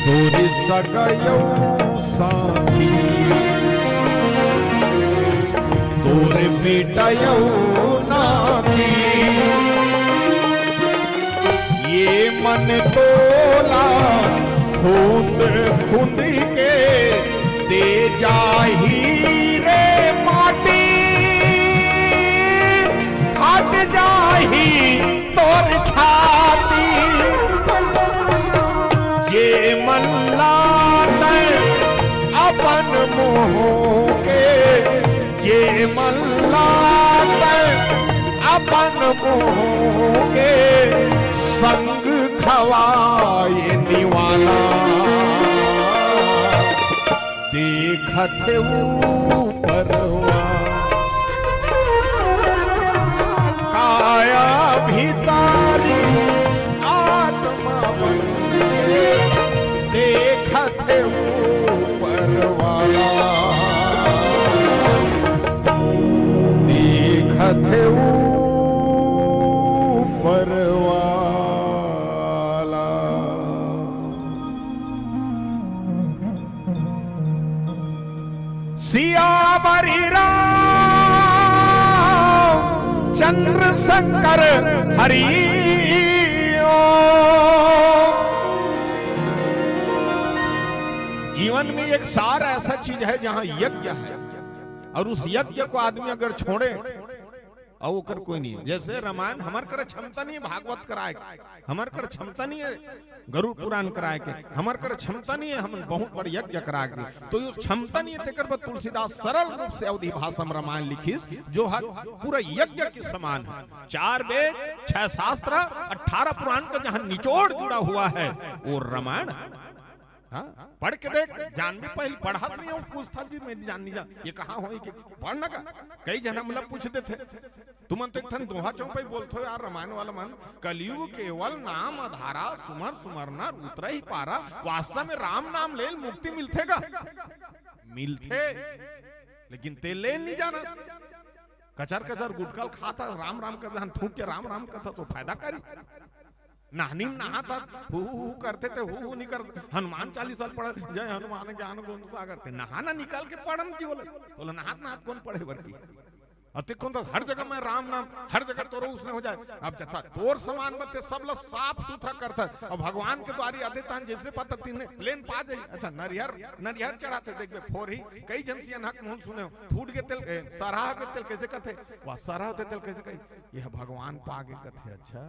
तोरे सगयौ साथी तोर बेटा यौ नाई ये मन तोला खूंद खूंद के दे जाही रे माटी हट जाही तोर छाती ये मल्ला अपन मुँह के ये मल्ला अपन मुँह के संग खवाए निवाला देखत ऊपर काया भीतारी आत्मा बन देखत ऊपर वाला देखत ऊपर वाला। सियावरी राम चंद्र शंकर हरि जीवन में एक सार ऐसा चीज है जहां यज्ञ है और उस यज्ञ को आदमी अगर छोड़े और ओकर कोई नहीं। जैसे रामायण हमार कर क्षमता नहीं है भागवत कराए के, हमार कर क्षमता नहीं है गरुड़ पुराण कराए के, हमार कर क्षमता नहीं है हम बहुत बड़ी यज्ञ करा के, तो ये क्षमता नहीं है तेकर पर तुलसीदास सरल रूप से अवधि भाषा में रामायण लिखिस जो पूरा यज्ञ के समान है। 4 वेद 6 शास्त्र 18 पुराण का जहां निचोड़ जुड़ा हुआ है वो रामायण। हाँ पढ़ के देख जान भी पहले पढ़ा से पूछता जी मैं जान नहीं जा ये कहाँ हो कि पढ़ना का कई जना मतलब पूछते थे तुम तो एक दोहा चौपाई बोलते हो यार रामायण वाला मन कलयुग केवल नाम आधारा सुमर सुमरना उतरा ही पारा वास्तव में राम नाम ले मुक्ति मिलतेगा मिलते लेकिन ते ले नहीं जाना कचर कचर गुटकल खाता राम राम कर थूक के राम राम करता तो फायदा करी नहानी नहाता हु करते थे हु नहीं करते हनुमान 40 साल पढ़े जय हनुमान ज्ञान गुण सागर थे नहाना निकाल के पढ़न की बोले नहात नहात कौन पढ़े वर्गी अति कौन तो हर जगह में राम नाम हर जगह तोरो उसने हो जाए अब जथा तोर समान बते सब लोग साफ सुथरा करता और भगवान के द्वारी आदितान जैसे पता तीन लेन पा जाए अच्छा नरिहर चढ़ाते देख फोर ही कई जनसियन हक मुंह सुने फूट के तेल सराह के तेल कैसे कहते वह सराह के तेल कैसे कही यह भगवान पागे कथे अच्छा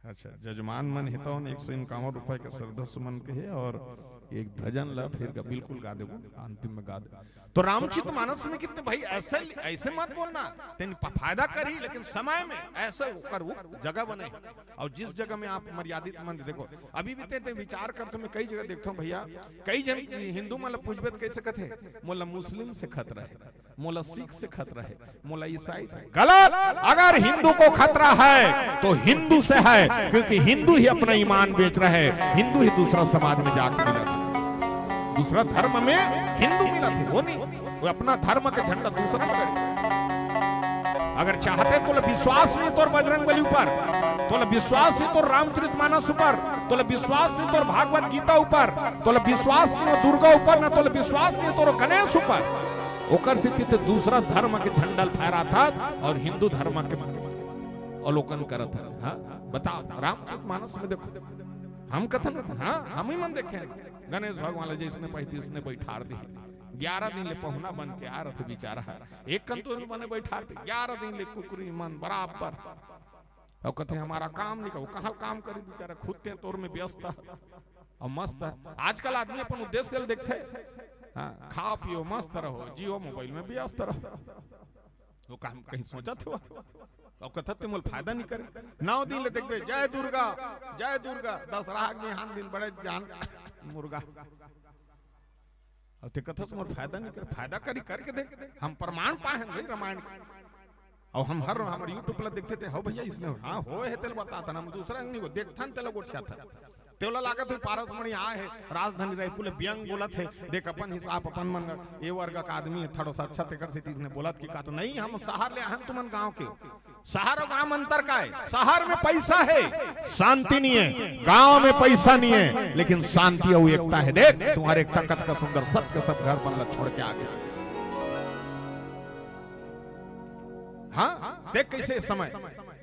अच्छा, जजमान मन हितौ 151 रुपए के सरदस्य मन के है और एक भजन ला फिर का बिल्कुल गा देगो, अंतिम में गा दे। तो रामचित मानस में कितने भाई ऐसे ऐसे मत बोलना, तेन फायदा करी लेकिन समय में ऐसे कर वो जगह बने। और जिस जगह में आप मर्यादित मंद देखो, अभी भी ते विचार करते मैं कई जगह देखता हूँ भैया, कई जन हिंदू मतलब पूछबे कैसे कहते मोला मुस्लिम से खतरा है, मोला सिख से खतरा है, मोला ईसाई से। गलत, अगर हिंदू को खतरा है तो हिंदू से है, क्योंकि हिंदू ही अपना ईमान बेच रहे हैं, हिंदू ही दूसरा समाज में जाकर मिला था, दूसरा धर्म में हिंदू मिला थे, वो नहीं, वो अपना धर्म के झंडा दूसरा में गड़े। अगर चाहते तो विश्वास नहीं तो बजरंगबली ऊपर, तो विश्वास नहीं तो रामचरितमानस ऊपर, तो विश्वास नहीं तो भागवत गीता ऊपर, तो विश्वास नहीं तो दुर्गा ऊपर, ना तो विश्वास नहीं तो गणेश ऊपर। ओकर से दूसरा धर्म के झंडा फहरा था और हिंदू धर्म के अवलोकन करत है। हाँ बताओ, रामचरितमानस में देखो, हम कथन, हाँ हम ही मन देखे गणेश भगवान जिसने पैती उसने बैठार दी, 11 दिन ले पहुना बन के आ रहे बेचारा, एक कंतोर बने बैठार थे, 11 दिन ले कुकरी मन बराबर। और कहते हमारा काम नहीं, कहाँ काम करे बेचारा, खुद के तौर में व्यस्त और मस्त। आजकल आदमी अपन उद्देश्य से देखते, हाँ खा पियो मस्त रहो, जियो मोबाइल में व्यस्त रहो, वो काम कहीं सोचा था और कथते मोल फायदा नहीं करे। 9 दिन ले देखबे जय दुर्गा जय दुर्गा, 10 राग में हान दिन बड़े जान मुर्गा, और ते कथस मोल फायदा नहीं करे, फायदा करी करके देख, हम प्रमाण पाए भाई रामायण के। और हम हर हमारे यूट्यूब पर देखते थे, हो भैया इसने हाँ हो है तेल बताता ना, दूसरा नहीं वो देखता न तेल उठा था, तेला लागत हुई पारस मणि आए है राजधानी रायपुर व्यंग बोलत है, देख अपन हिसाब अपन मन ये वर्ग का आदमी है थोड़ा सा अच्छा तेकर से ने बोलत की का तो नहीं, हम शहर ले हम तुमन गांव के, शहर और गांव अंतर का है, शहर में पैसा है शांति नहीं है, गांव में पैसा नहीं है लेकिन शांति और एकता है। देख तुम्हारे एकता कत का सुंदर, सबके सब घर बनला छोड़ के आ गए। हाँ देख कैसे समय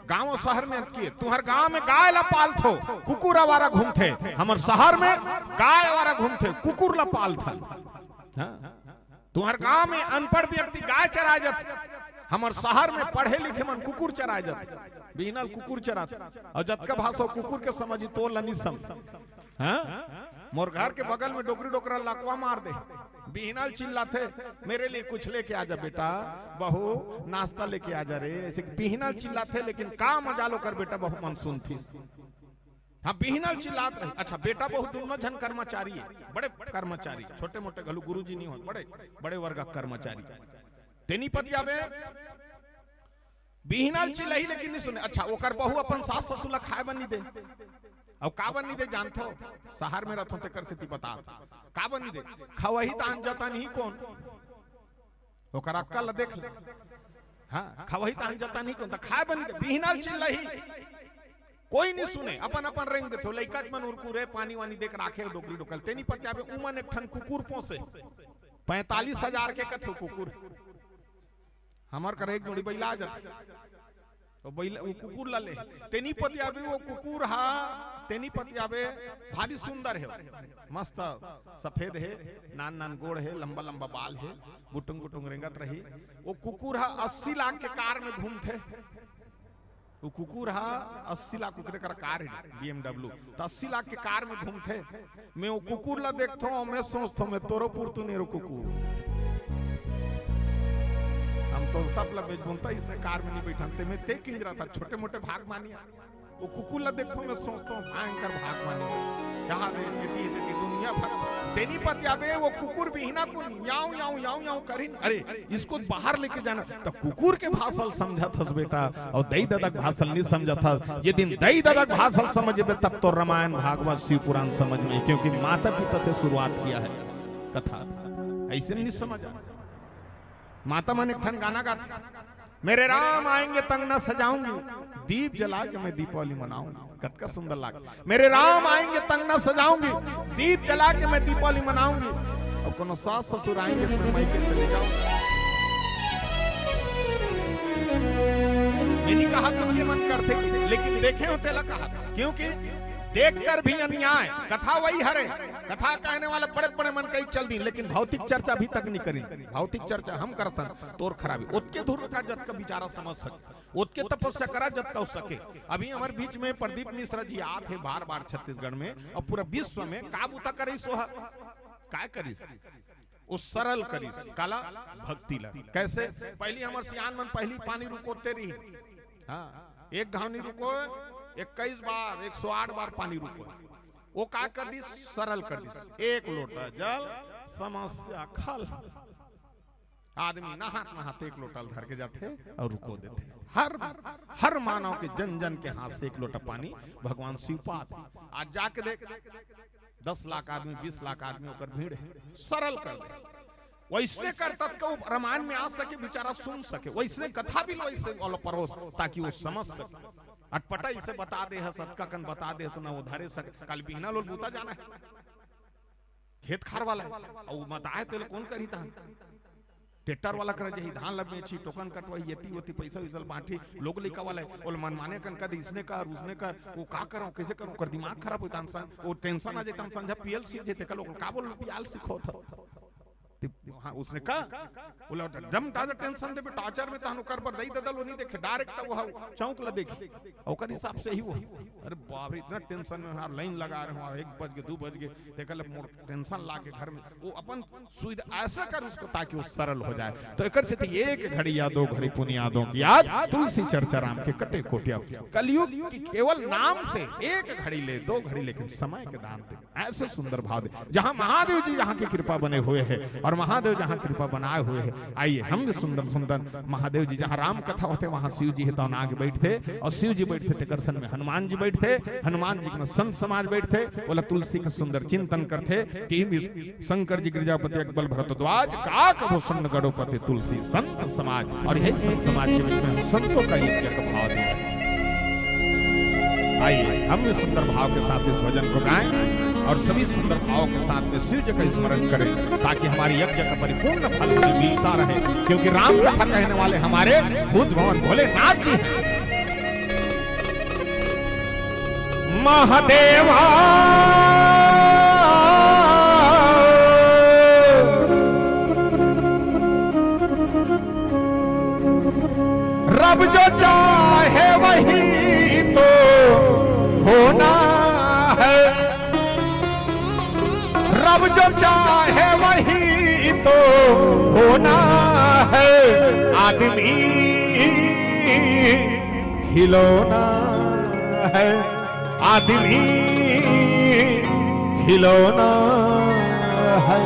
गांव शहर में किए, तुम्हार गांव में गाय ला पालथो कुकुर वारा घूमते, हमार शहर में गाय वारा घूमते कुकुर ला पालथा। तुम्हार गांव में अनपढ़ व्यक्ति गाय चरा जाते, हमार शहर में पढ़े लिखे मन कुकुर चरा जाते, बिहनल कुकुर चराते, और जतका भाषा कुकुर के समझी तो लनी सम। मोर घर के बगल में डोकरी डोकरा लकवा मार दे, बिहनल चिल्लाते मेरे लिए कुछ लेके आ जा बेटा, बहू नाश्ता लेके आ जा रे, ऐसे बिहनल चिल्लाते, लेकिन का मजा लो कर बेटा बहू मन सुनती। हाँ बिहनल चिल्लात रही। अच्छा बेटा बहू दोनों जन कर्मचारी है, बड़े कर्मचारी, छोटे मोटे घलू गुरुजी नहीं हो, बड़े बड़े वर्ग कर्मचारी, तेनी पतिया में बिहनल चिल्लाई लेकिन नहीं सुने। अच्छा ओकर बहू अपन सास ससुर ला खाए बनी दे, और का बनी दे जानथो, शहर में रहथो तेकर से ती बता का बनी दे, खवही तान जता नहीं कौन, ओकर अक्कल देख ले, हाँ खवही तान जता नहीं कौन, खाए बनी दे, बिहनल चिल्लाई कोई नहीं सुने, अपन अपन रेंग देथो, लइका मन उरकुरे पानी वानी देख राखे डोकरी डोकल, तेनी पत्याबे उमन एक ठन कुकुर पोसे 45,000 के कथो कुकुर, हमार कर एक जोड़ी बैला आ जाती, तो बैला वो कुकुर ला ले, तेनी पतियाबे वो कुकुर हा, तेनी पतियाबे भारी सुंदर है, मस्त सफेद है, नान नान गोड़ है, लंबा लंबा बाल है, गुटुंग गुटुंग रेंगत रही, वो कुकुर हा 80 लाख के कार में घूमते, वो कुकुर हा 80 लाख कुकरे कर कार है BMW, तो 80 लाख के कार में घूमते, मैं वो कुकुर ला देखता हूँ, मैं सोचता हूँ मैं तोरो पुरतु नहीं रो कुकुर, हम तो सब ला बेच बुनता, इसने कार में नहीं बैठाते, मैं ते किंज रहा था, छोटे मोटे भाग मानिया, वो कुकुर ला देखता हूँ मैं सोचता हूँ भयंकर भाग मानिया, जहाँ देती दुनिया भर, तेनी पतियाबे वो कुकुर बिहना को याऊ याऊ याऊ याऊ करीन, अरे इसको बाहर लेके जाना, तो कुकुर के भाषण समझा था बेटा, और दई ददक भाषण नहीं समझा था, ये दिन दई ददक भाषण समझे तब तो रामायण भागवत शिव पुराण समझ में, क्योंकि माता पिता से शुरुआत किया है कथा, ऐसे नहीं समझा। माता मन एक ठन गाना गाती, मेरे राम आएंगे तंग न सजाऊंगी, दीप जला के मैं दीपावली मनाऊंगी, कतका सुंदर लाग, मेरे राम आएंगे तंग न सजाऊंगी, दीप जला के मैं दीपावली मनाऊंगी, और कोनो सास ससुर आएंगे तो मैं मायके चले जाऊंगी। मैंने कहा तो ये मन करते, लेकिन देखे होते ला कहा, क्योंकि देखकर भी अन्याय। कथा वही हरे, कथा कहने वाले बड़े बड़े मन कई चल दी, लेकिन भौतिक चर्चा भी तक नहीं करी। भौतिक चर्चा हम करतन तोर खराबी उत्के धुर का जत का विचारा समझ सके, उत्के तपस्या करा जत का हो सके। अभी हमारे बीच में प्रदीप मिश्रा जी आते बार बार छत्तीसगढ़ में, और पूरा विश्व में काबूता करी सोहा काय करीस उस सरल करीस काला भक्ति ला। कैसे पहली हमर सियान मन पहली पानी रुकोते रही, हाँ एक घाव नहीं रुको 21 बार 108 बार पानी रुको, वो का कर दी सरल कर दी। एक लोटा जल समस्या खल, आदमी नहात नहात एक लोटा धर के जाते और रुको देते। हर मानव के जन जन के हाथ से एक लोटा पानी भगवान शिव पात। आज जाके देख 10 लाख आदमी 20 लाख आदमी होकर भीड़ है, सरल कर दे। वैसे कर तक रामायण में आ सके, बेचारा सुन सके, वैसे कथा भी वैसे परोस ताकि वो समझ सके। अटपटा इसे बता दे है, सतका कन बता दे तो ना वो धरे सके। कल बिहना लोग बूता जाना है खेत खार वाला है, और बताए तो कौन करी था ट्रैक्टर वाला कर जही धान लग बेची टोकन कटवाई येती होती पैसा विसल बांटी लोग लिखा वाला है। और मनमाने कन कद इसने कर उसने कर, वो का करो कैसे करो कर दिमाग खराब होता इंसान, वो टेंशन आ जाता समझा पीएल सीख जेते का लोग का बोल पीएल सीखो था। हाँ उसने कहा बोला जम ताजा टेंशन दे टॉर्चर में तानु कर पर दई ददल नहीं देखे डायरेक्ट वो चौंक ला देखे ओकर हिसाब से ही वो। अरे बाप रे इतना टेंशन में हां लाइन लगा रहे हो 1 बज के 2 बज के देखल टेंशन ला के घर में वो अपन सुविधा ऐसा कर उसको ताकि वो सरल हो जाए। तो एकर से एक घड़ी या 2 घड़ी पुनियादों की आज तुलसी चर्चा राम के कटे कोटिया कलयुग की केवल नाम से 1 घड़ी ले 2 घड़ी लेकिन समय के दान दे। ऐसे सुंदर भाव दे जहां महादेव जी यहाँ की कृपा बने हुए हैं और महादेव जहां कृपा बनाए हुए हैं। आइए हम भी सुंदर सुंदर महादेव जी जहां राम कथा होते वहां शिव जी तो आगे बैठते और शिव जी बैठते थे करसन में हनुमान जी बैठते, हनुमान जी में संत समाज बैठते, बोला तुलसी का सुंदर चिंतन करते कि शंकर जी गिरिजापति अकबर भरद्वाज काक भूषण गणपति तुलसी संत समाज। और यही संत समाज के बीच में संतों का यज्ञ का भाव दिया। आइए हम भी सुंदर भाव के साथ इस भजन को गाएं और सभी सुंदर भाव के साथ में शिव जी का स्मरण करें ताकि हमारी यज्ञ का परिपूर्ण फल हमें मिलता रहे। क्योंकि राम कथा कहने वाले हमारे बुद्ध भगवान भोलेनाथ जी हैं। महादेवा रब जो चाहे वही तो होना है, रब जो चाहे वही तो होना है, आदमी खिलौना है, आदमी खिलौना है।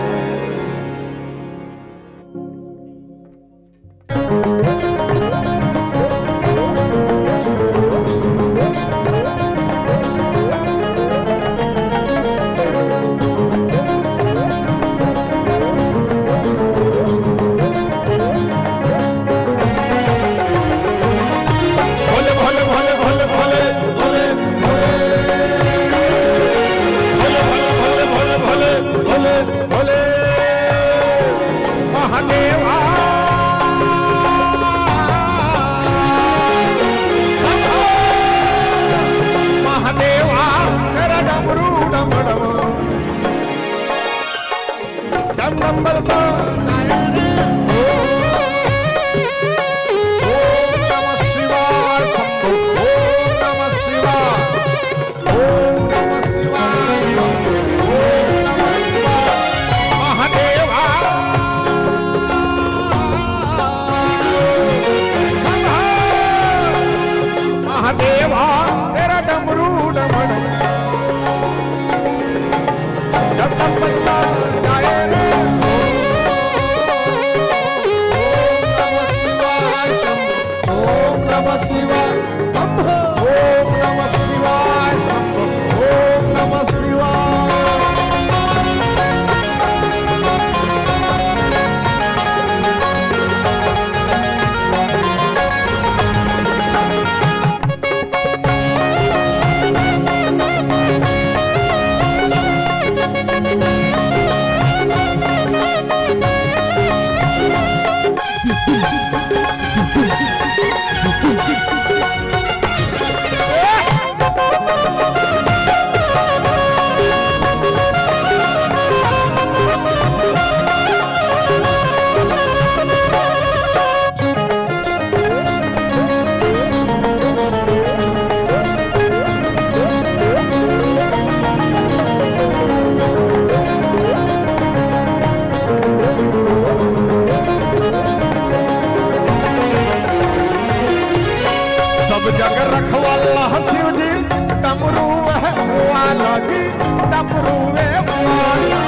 डमरुए वाला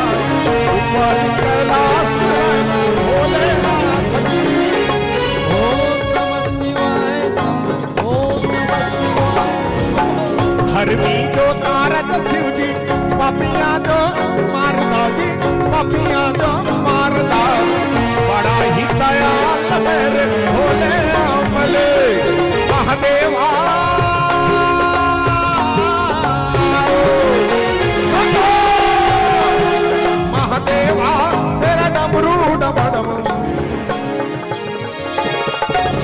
ऊपर कैलाश भोलेनाथ की। ओम नमः शिवाय शंभो। ओम नमः शिवाय। धर्मी जो तारक शिव जी पपिया जो मारदा जी पपिया जो मारदा बड़ा ही दयाल मेरे भोले अमले महादेवा। महादेवा तेरा डमरू डम डम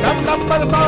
डम डम बजता।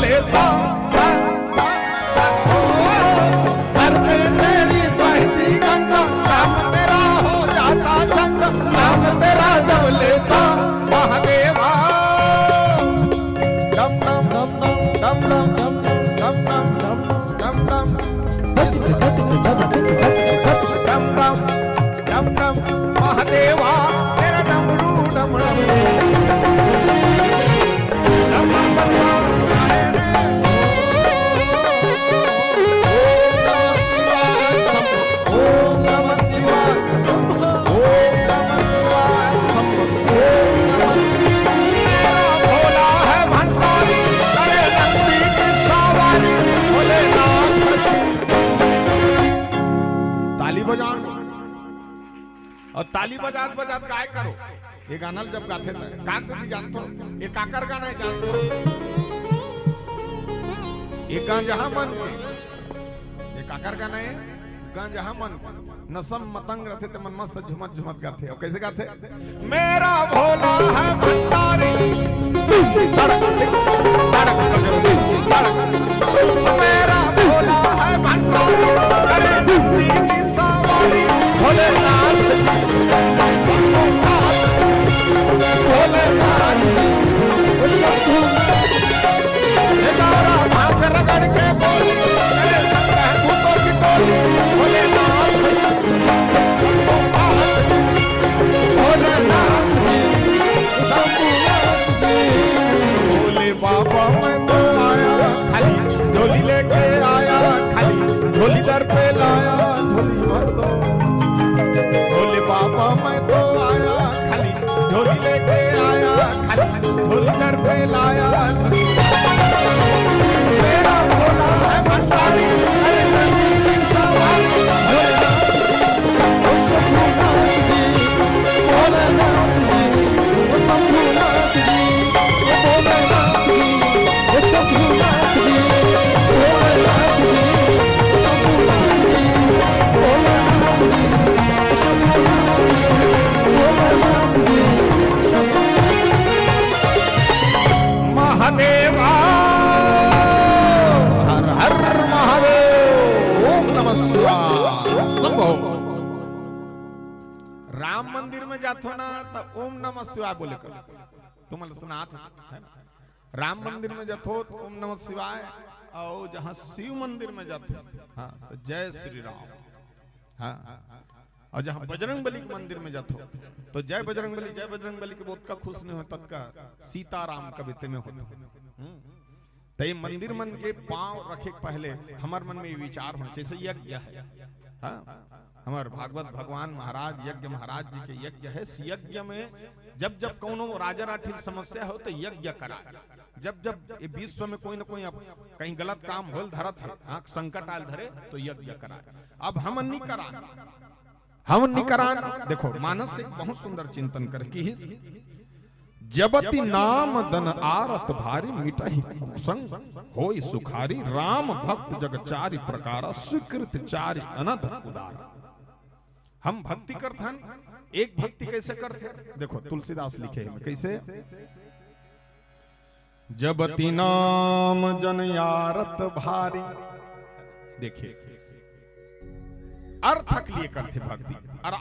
लेता सर पे तेरी बहती गंगा काम तेरा हो जाता चंगा नाम तेरा जब लेता महादेवा। डम डम डम डम डम डम डम डम डम डम डम डम महादेवा तेरा डमरू डम और ताली बजात बजात गाय करो। ये गाना जब गाते थे काक से जानते हो ये काकर गाना है जानते हो ये गान जहां मन ये काकर गाना है गान जहां मन नसम मतंग रहते थे मन मस्त झुमत झुमत गाते और कैसे गाते मेरा भोला है भंडारी मेरा भोला है भंडारी अरे नंदी की सवारी भोलेनाथ भोलेनाथ भांग रगड़ के बोली मेरे संग भूतों की टोली भोलेनाथ भोलेनाथ भोले बाबा मैं तो आया खाली झोली लेके आया खाली झोली दर पे लाया झोली भर दो भोले बाबा मैं तो आया खाली झोली लेके आया खाली झोली दर पे लाया। मेरा भोला है भंडारी अरे नंदी की सवारी भोलेनाथ वो शंभुनाथ जी वो भोलेनाथ जी वो शंभुनाथ जी भोलेनाथ जी शंभुनाथ जी भोलेनाथ जी भोलेनाथ जी महादेवा हर हर महादेव ओम नमः शिवाय शंभो। राम मंदिर में जातो ना तो ओम नमः शिवाय बोले करो तुम्हारे सुना था राम मंदिर में जातो तो ओम नमः शिवाय और जहां शिव मंदिर में जाते हाँ तो जय श्री राम हाँ और जहां बजरंग बली के मंदिर में जाते तो जय बजरंग बली के बहुत का खुश नहीं होता का सीताराम कविते में होता तो ये मंदिर मन के पांव रखे पहले हमारे मन में विचार होना जैसे यज्ञ है हाँ हमारे भागवत भगवान महाराज यज्ञ महाराज जी के यज्ञ है। यज्ञ में जब जब कोनो राजा राठी समस्या हो तो यज्ञ करा जब जब ये विश्व में कोई ना कोई कहीं गलत काम होल धरत है, हाँ संकट आयल धरे तो यज्ञ कराए। अब हम निकरान देखो मानस एक बहुत सुंदर चिंतन कर कि जबति नाम दन आरत भारी मिटहि कुसंग होई सुखारी राम भक्त जगचारी प्रकारा स्वीकृत चारि अनध उदारा। हम भक्ति करते हैं, एक भक्ति कैसे करते हैं देखो तुलसीदास लिखे हैं कैसे, जबति नाम जन आरत भारी, देखिए अर्थ के लिए करते भक्ति और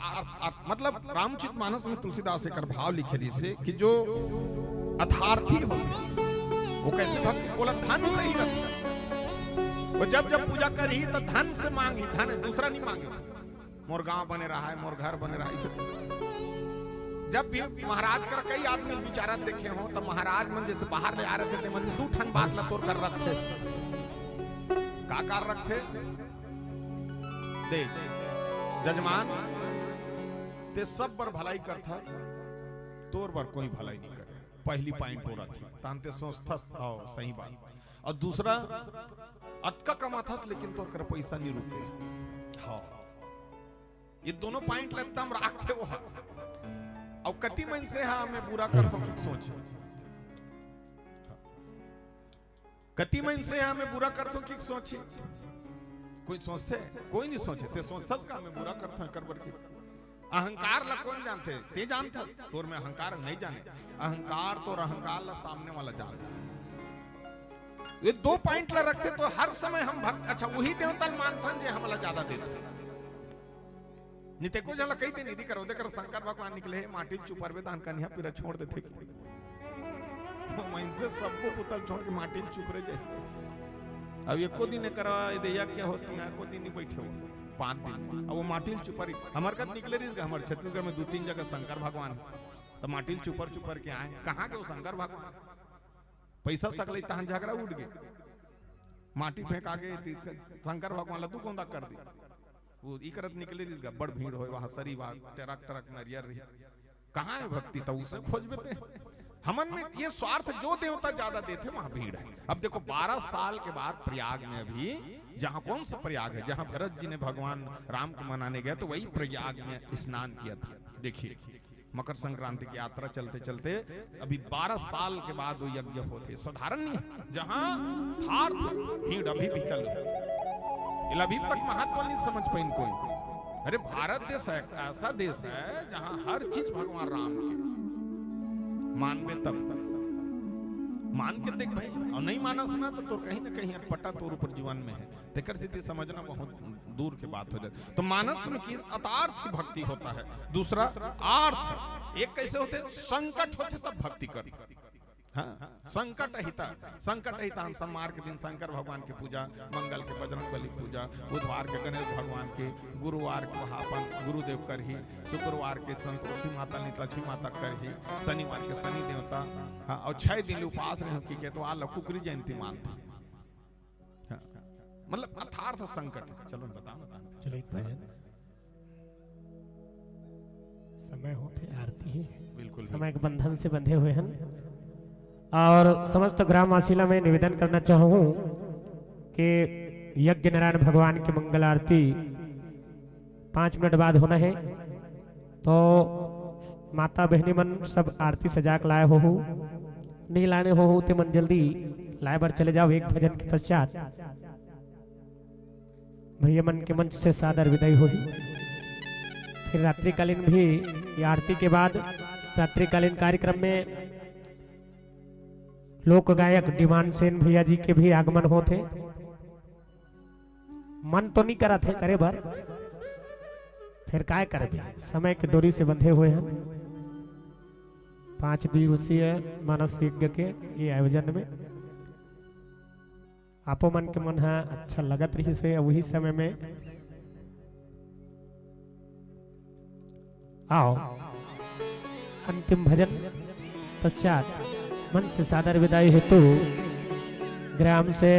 मतलब रामचरित मानस में तुलसीदास एक भाव लिखे जिसे कि जो अथार्थी हो वो कैसे भक्ति बोला धन से ही करते, वो जब जब पूजा करी तो धन से मांगी, धन दूसरा नहीं मांगे, मोर गांव बने रहा है, मोर घर बने रहा है। जब भी महाराज कर कई आदमी बिचारा देखे हो तो महाराज मन जैसे बाहर ले आ रहे थे मन दू ठन बात ला तोड़ कर रखे का कर रखे देख जजमान ते सब बर भलाई करता तोर बर कोई भलाई नहीं करे, पहली पॉइंट हो रखी तानते सोचथस आओ सही बात, और दूसरा अतका कमाथस लेकिन तोर कर पैसा नहीं रुके, हाँ ये दोनों पॉइंट एकदम रखते वो है। और कति मन से हाँ मैं बुरा करता हूँ सोच, कति मन से हाँ मैं बुरा करता हूँ सोची, कोई सोचते कोई नहीं सोचे, ते सोचथस का मैं बुरा करता हूँ कर के। अहंकार ला कौन जानते, ते जानता तोर में अहंकार नहीं जाने, अहंकार तो अहंकार ला सामने वाला जानते। ये दो पॉइंट ला रखते तो हर समय हम भक्त अच्छा वही देवता मानथन जे हमला ज्यादा देते निते को जला कई दिन निधि करो देकर शंकर भगवान निकले माटी चुपर में दान कन्या पिरा छोड़ देते मन से सबको पुतल छोड़ के माटी चुप रह जाए। अब एको दिन करा ये यज्ञ होती है, एको दिन नहीं बैठे हो 5 दिन, अब वो माटी चुपर हमारे कद निकले रही हमारे छत्तीसगढ़ में 2-3 जगह शंकर भगवान तो माटी चुपर के आए, कहाँ के वो शंकर भगवान पैसा सकल तहन झगड़ा उठ गए, माटी फेंक आगे शंकर भगवान लदू गोंदा कर दी, वो इकरत निकले रही बड़ भीड़ हो वहां सरी वहां टरक नरियर रही, कहाँ है भक्ति तो उसे खोज बेते हमन में ये स्वार्थ जो देवता ज्यादा देते वहां भीड़ है। अब देखो 12 साल के बाद प्रयाग में अभी जहां कौन सा प्रयाग है जहां भरत जी ने भगवान राम को मनाने गए तो वही प्रयाग में स्नान किया था। देखिए मकर संक्रांति की यात्रा चलते चलते अभी 12 साल के बाद वो यज्ञ होते, साधारण नहीं है, जहां थार भीड़ अभी भी चल रही, अभी तक महत्व नहीं समझ पाई कोई। अरे भारत देश ऐसा देश है जहां हर चीज भगवान राम के मानवे तब तक मान के देख भाई, और नहीं मानस ना तो कहीं ना कहीं अटपटा तौर पर जीवन में है, तेकर स्थिति समझना बहुत दूर की बात हो जाए। तो मानस में किस अतार्थ भक्ति होता है, दूसरा आर्थ, एक कैसे होते संकट होते तब भक्ति करते, हाँ संकट हिता हम सोमवार के दिन शंकर भगवान की पूजा, मंगल के बजरंग बली पूजा, बुधवार के गणेश भगवान के, गुरुवार को अपन गुरुदेव कर ही, शुक्रवार के संतोषी माता लक्ष्मी माता कर ही, शनिवार के शनि देवता, हाँ और 6 दिन उपास रहे कि तो आल कुकरी जयंती मानते, हाँ मतलब अर्थार्थ संकट। चलो बताओ चलो एक भजन समय होते आरती है, बिल्कुल समय के बंधन से बंधे हुए हैं और समस्त ग्रामवासियों में निवेदन करना चाहूँ कि यज्ञ नारायण भगवान की मंगल आरती 5 मिनट बाद होना है, तो माता बहनी मन सब आरती सजा के लाए हो नहीं लाने हो ते मन जल्दी लाए बार चले जाओ। एक भजन के पश्चात भैया मन के मंच से सादर विदाई होगी, फिर रात्रिकालीन भी ये आरती के बाद रात्रिकालीन कार्यक्रम में लोक गायक डिमांड सेन भैया जी के भी आगमन होते। मन तो नहीं करा थे करे भर, फिर काय करे समय के डोरी से बंधे हुए हैं। 5 दिवसीय मानस यज्ञ के ये आयोजन में आपो मन के मन है अच्छा लगत रही से वही समय में आओ अंतिम भजन पश्चात मन से सादर विदाई हेतु ग्राम से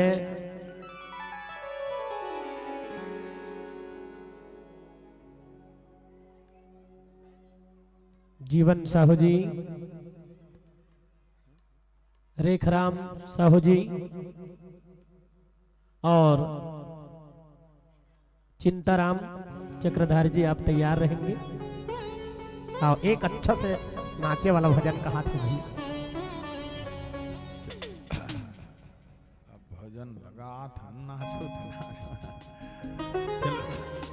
जीवन साहू जी, रेखराम साहू जी और चिंताराम चक्रधारी जी, आप तैयार रहेंगे। और एक अच्छा से नाचे वाला भजन कहा था भाई। भजन लगा था, नाचो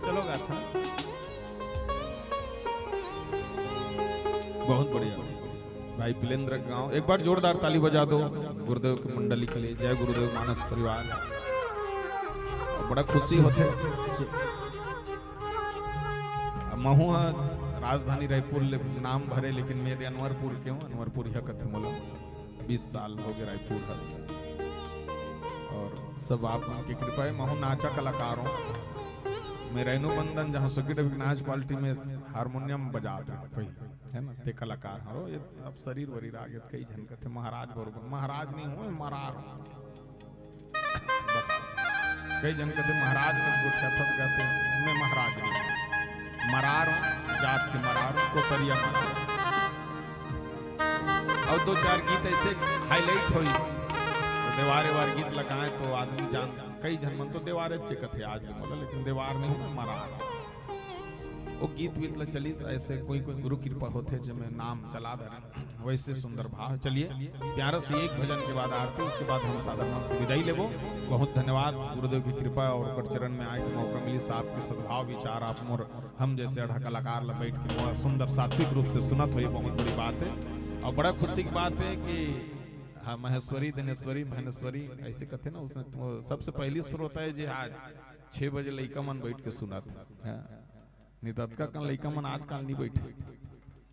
चलो गाथा। बहुत बढ़िया भाई पिलेंद्र गांव, एक बार जोरदार ताली बजा दो गुरुदेव की मंडली के लिए। जय गुरुदेव मानस परिवार। बड़ा खुशी होते। महू राजधानी रायपुर नाम भरे, लेकिन मेरे अनवरपुर के हूँ। अनवरपुर यह कथे मोला 20 साल हो गए रायपुर है। और सब आप की कृपा है। महू नाचा कलाकार हूँ। मैं रेणु बंधन जहाँ सुकीट नाच पार्टी में हारमोनियम बजाते हैं पहले, है ना, ते कलाकार हरो। ये अब शरीर वरीर आ गए, कई जन कहते महाराज बरोबर। महाराज नहीं हूँ, मरार। कई जन कहते महाराज का छत कहते हैं, मैं महाराज नहीं हूँ, मरार हूँ, जात के मरार को सरिया मरार। और 2-4 गीत ऐसे हाईलाइट हो, तो देवारे वार गीत लगाए तो आदमी जान। कई जन मन तो देवारे चिकत है आज बोला, लेकिन देवार नहीं हूँ, मरार। वो गीत वीत ला चली ऐसे कोई कोई गुरु कृपा होते जिनमें नाम चला धरे, वैसे सुंदर भाव। चलिए प्यारा से एक भजन के बाद आरती, उसके बाद हम सादर नाम से विदाई लेबो। बहुत धन्यवाद गुरुदेव की कृपा और चरण में आए मौका मिली। साहब के सद्भाव विचार आप मोर हम जैसे अढ़ा कलाकार ला बैठ के बड़ा सुंदर सात्विक रूप से सुनत हुई, बहुत बड़ी बात है। और बड़ा खुशी की बात है कि हाँ, महेश्वरी दिनेश्वरी महेश्वरी ऐसे कहते ना, उसने सबसे पहली श्रोता है जी आज 6 बजे लइका मन बैठ के सुना था। निदत्का का लइका मन आजकल नहीं बैठे,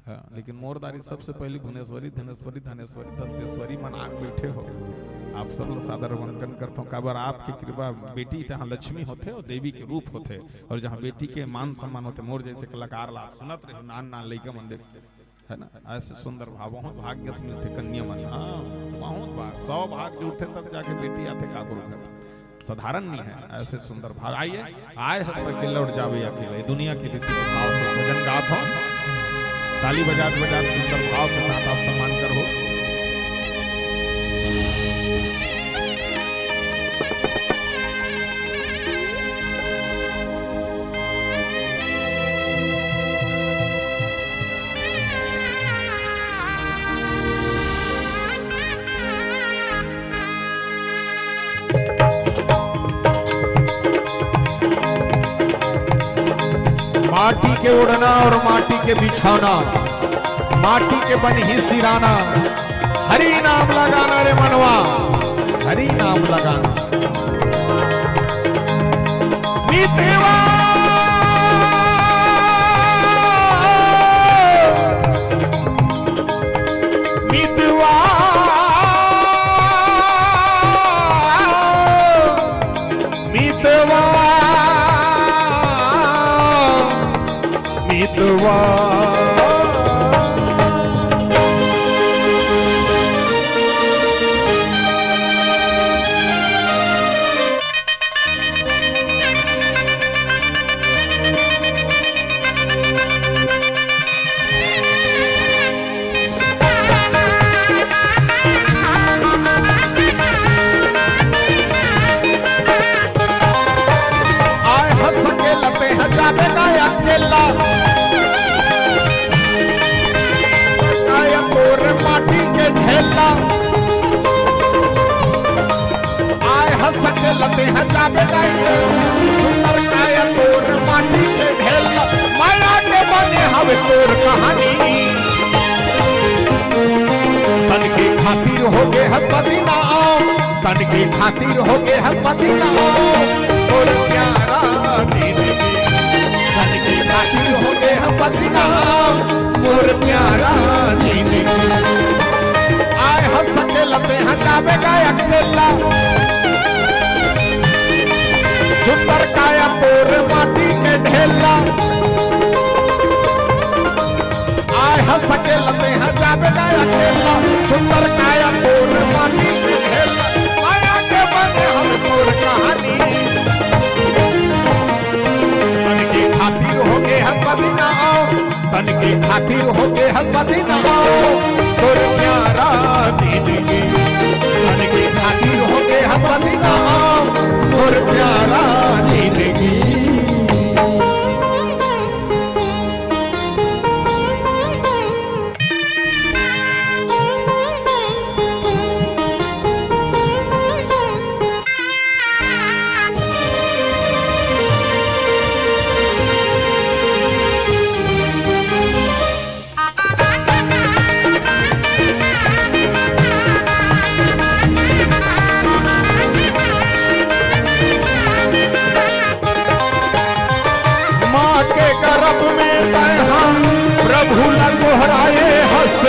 हाँ, लेकिन मोरदारी सबसे पहली भुवनेश्वरी धनेश्वरी धनेश्वरी दंतेश्वरी मन आग बैठे हो। आप सब सादर वंदन करता हूँ। काबर आपकी कृपा, बेटी जहाँ लक्ष्मी होते और देवी के रूप होते, और जहाँ बेटी के मान सम्मान होते, मोर जैसे कलाकार ला सुनत रहे नान नान लइका मन, है ना, ऐसे सुंदर भाव। बहुत भाग्य से मिलते कन्या मन। हाँ, बहुत बार 100 भाग जुड़ते तब जाके बेटी आते का गुरु घर, साधारण नहीं है। ऐसे सुंदर भाग आइए आए सके लौट जावे अकेले दुनिया के लिए भाव से भजन गात हो। ताली बजा बजा सुंदर भाव के साथ आप सम्मान करो। माटी के उड़ना और माटी के बिछाना, माटी के बन ही सिराना, हरि नाम लगाना रे मनवा, हरि नाम लगाना। मीतेवा मीतवा मीतवा मीतवा माटी के ढेला आए हंस के लते हैं जाबे सुंदर काया तोर माटी के ढेला, माया के बने हवे तोर कहानी। तन के खातिर हो गए है मदीना, तन के खातिर हो गए है मदीना, और प्यारा जिंदगी तन के खातिर हो गए है मदीना, और प्यारा जिंदगी। आए हंस के लते हैं जाबे गाया खेला, सुंदर काया तोर माटी के ढेला, आए हंस के लते हैं जाबे गाया खेला, सुंदर काया तोर माटी के ढेला, माया के बने हम तोर कहानी। तन के खातिर हो गए है मदीना, तन के खातिर हो गए है मदीना, तोर प्यारा जिंदगी। खातिर हो गए हम बदनाम और प्यारा जिंदगी। गर्भ में हम प्रभु लहराए हंस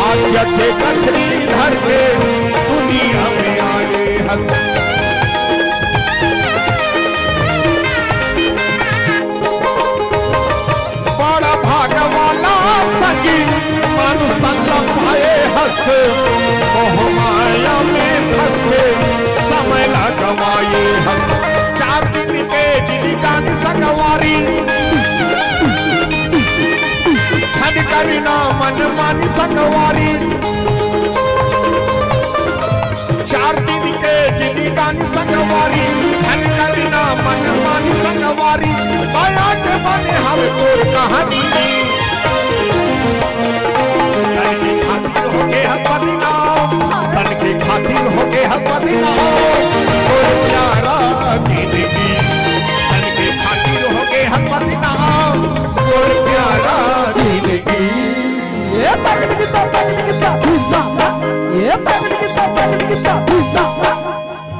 आज्ञा के कथरी धर के दुनिया में आए हंस। बड़ा भाग वाला सगी मानुष तन पाए हंस मोह माया में फंस के समय लगवाए हंस। 4 दिन के जिंदगानी संगवारी करना मन मानी संगवारी। 4 दिन के जिंदगानी संगवारी धन करना मन मानी संगवारी। माया के बने हम तोर कहानी धन की खातिर हो गए हम बदनाम। धन की खातिर हो गए हम बदनाम और प्यारा जिंदगी। धन की खातिर हो गए हम बदनाम और प्यारा जिंदगी। ये पैकेट कितना ये पैकेट कितना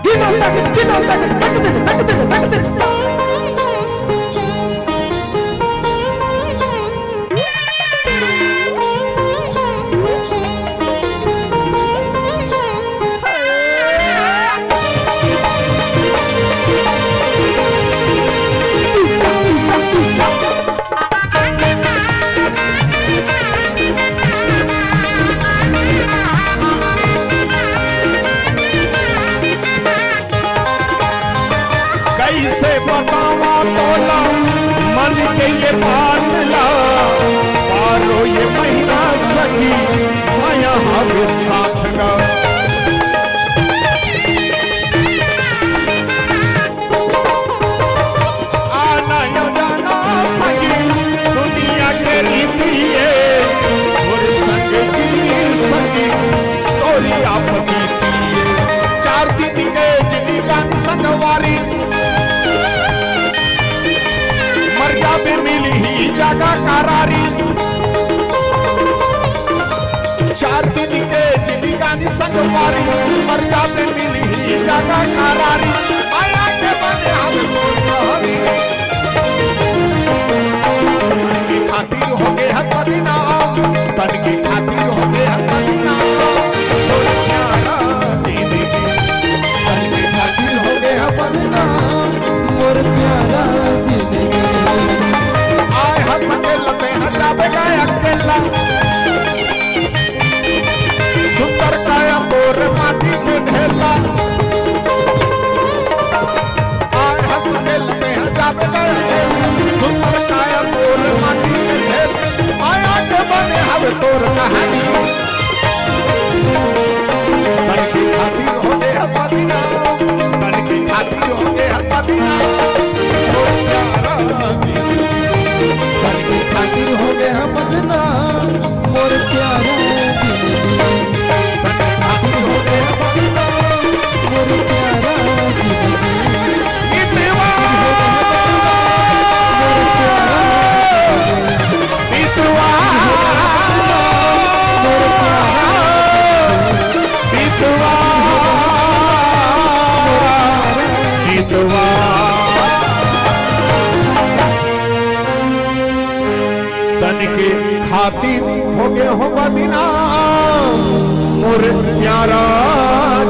गिनो पैकेट कैसे बतावा तोला मन के ये बात ला पारो ये महीना सगी माया हवे साथ गा। आना या जाना सगी दुनिया के रीति है और संग की सगी तोरी आप बीती। 4 दिन के जिंदगानी संगवारी मर्यादा मिली ही जगह करारी। 4 दिन के जिंदगानी संगवारी मर्यादा मिली ही जगह करारी। माया के बने हम तोरी धन की खातिर हो गए हम बदनाम। धन की खातिर हो गए हम बदनाम और प्यारा जिंदगी। धन की खातिर हो गए हम बदनाम और प्यारा जिंदगी। आए हंस के लपे हटावे गए अकेला सुंदर काया मोर माटी के ढेला। आए हंस के लपे हटावे गए अकेला सुंदर काया मोर माटी के ढेला। माया के बने हवे तोर कहानी धन की खातिर हो गए हम बदनाम। धन की खातिर हो गए हम बदनाम और प्यारा धन की खातिर हो गए हम बदनाम और प्यारा जिंदगी। धन की खातिर हो गए हम बदनाम और प्यारा जिंदगी। इतवा इतवा इतवा इतवा धन के खातिर हो गए हो बदनाम और प्यारा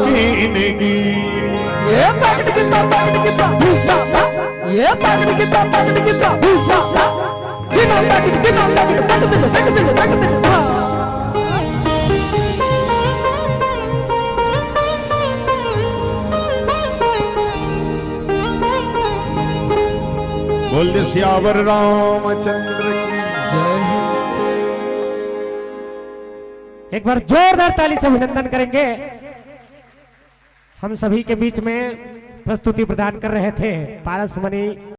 जिंदगी। ये पैकेट कितना ये पैकेट कितना गिनो पैकेट बोल दे सियावर रामचंद्र की जय। एक बार जोरदार ताली से अभिनंदन करेंगे हम सभी के बीच में प्रस्तुति प्रदान कर रहे थे पारस मणि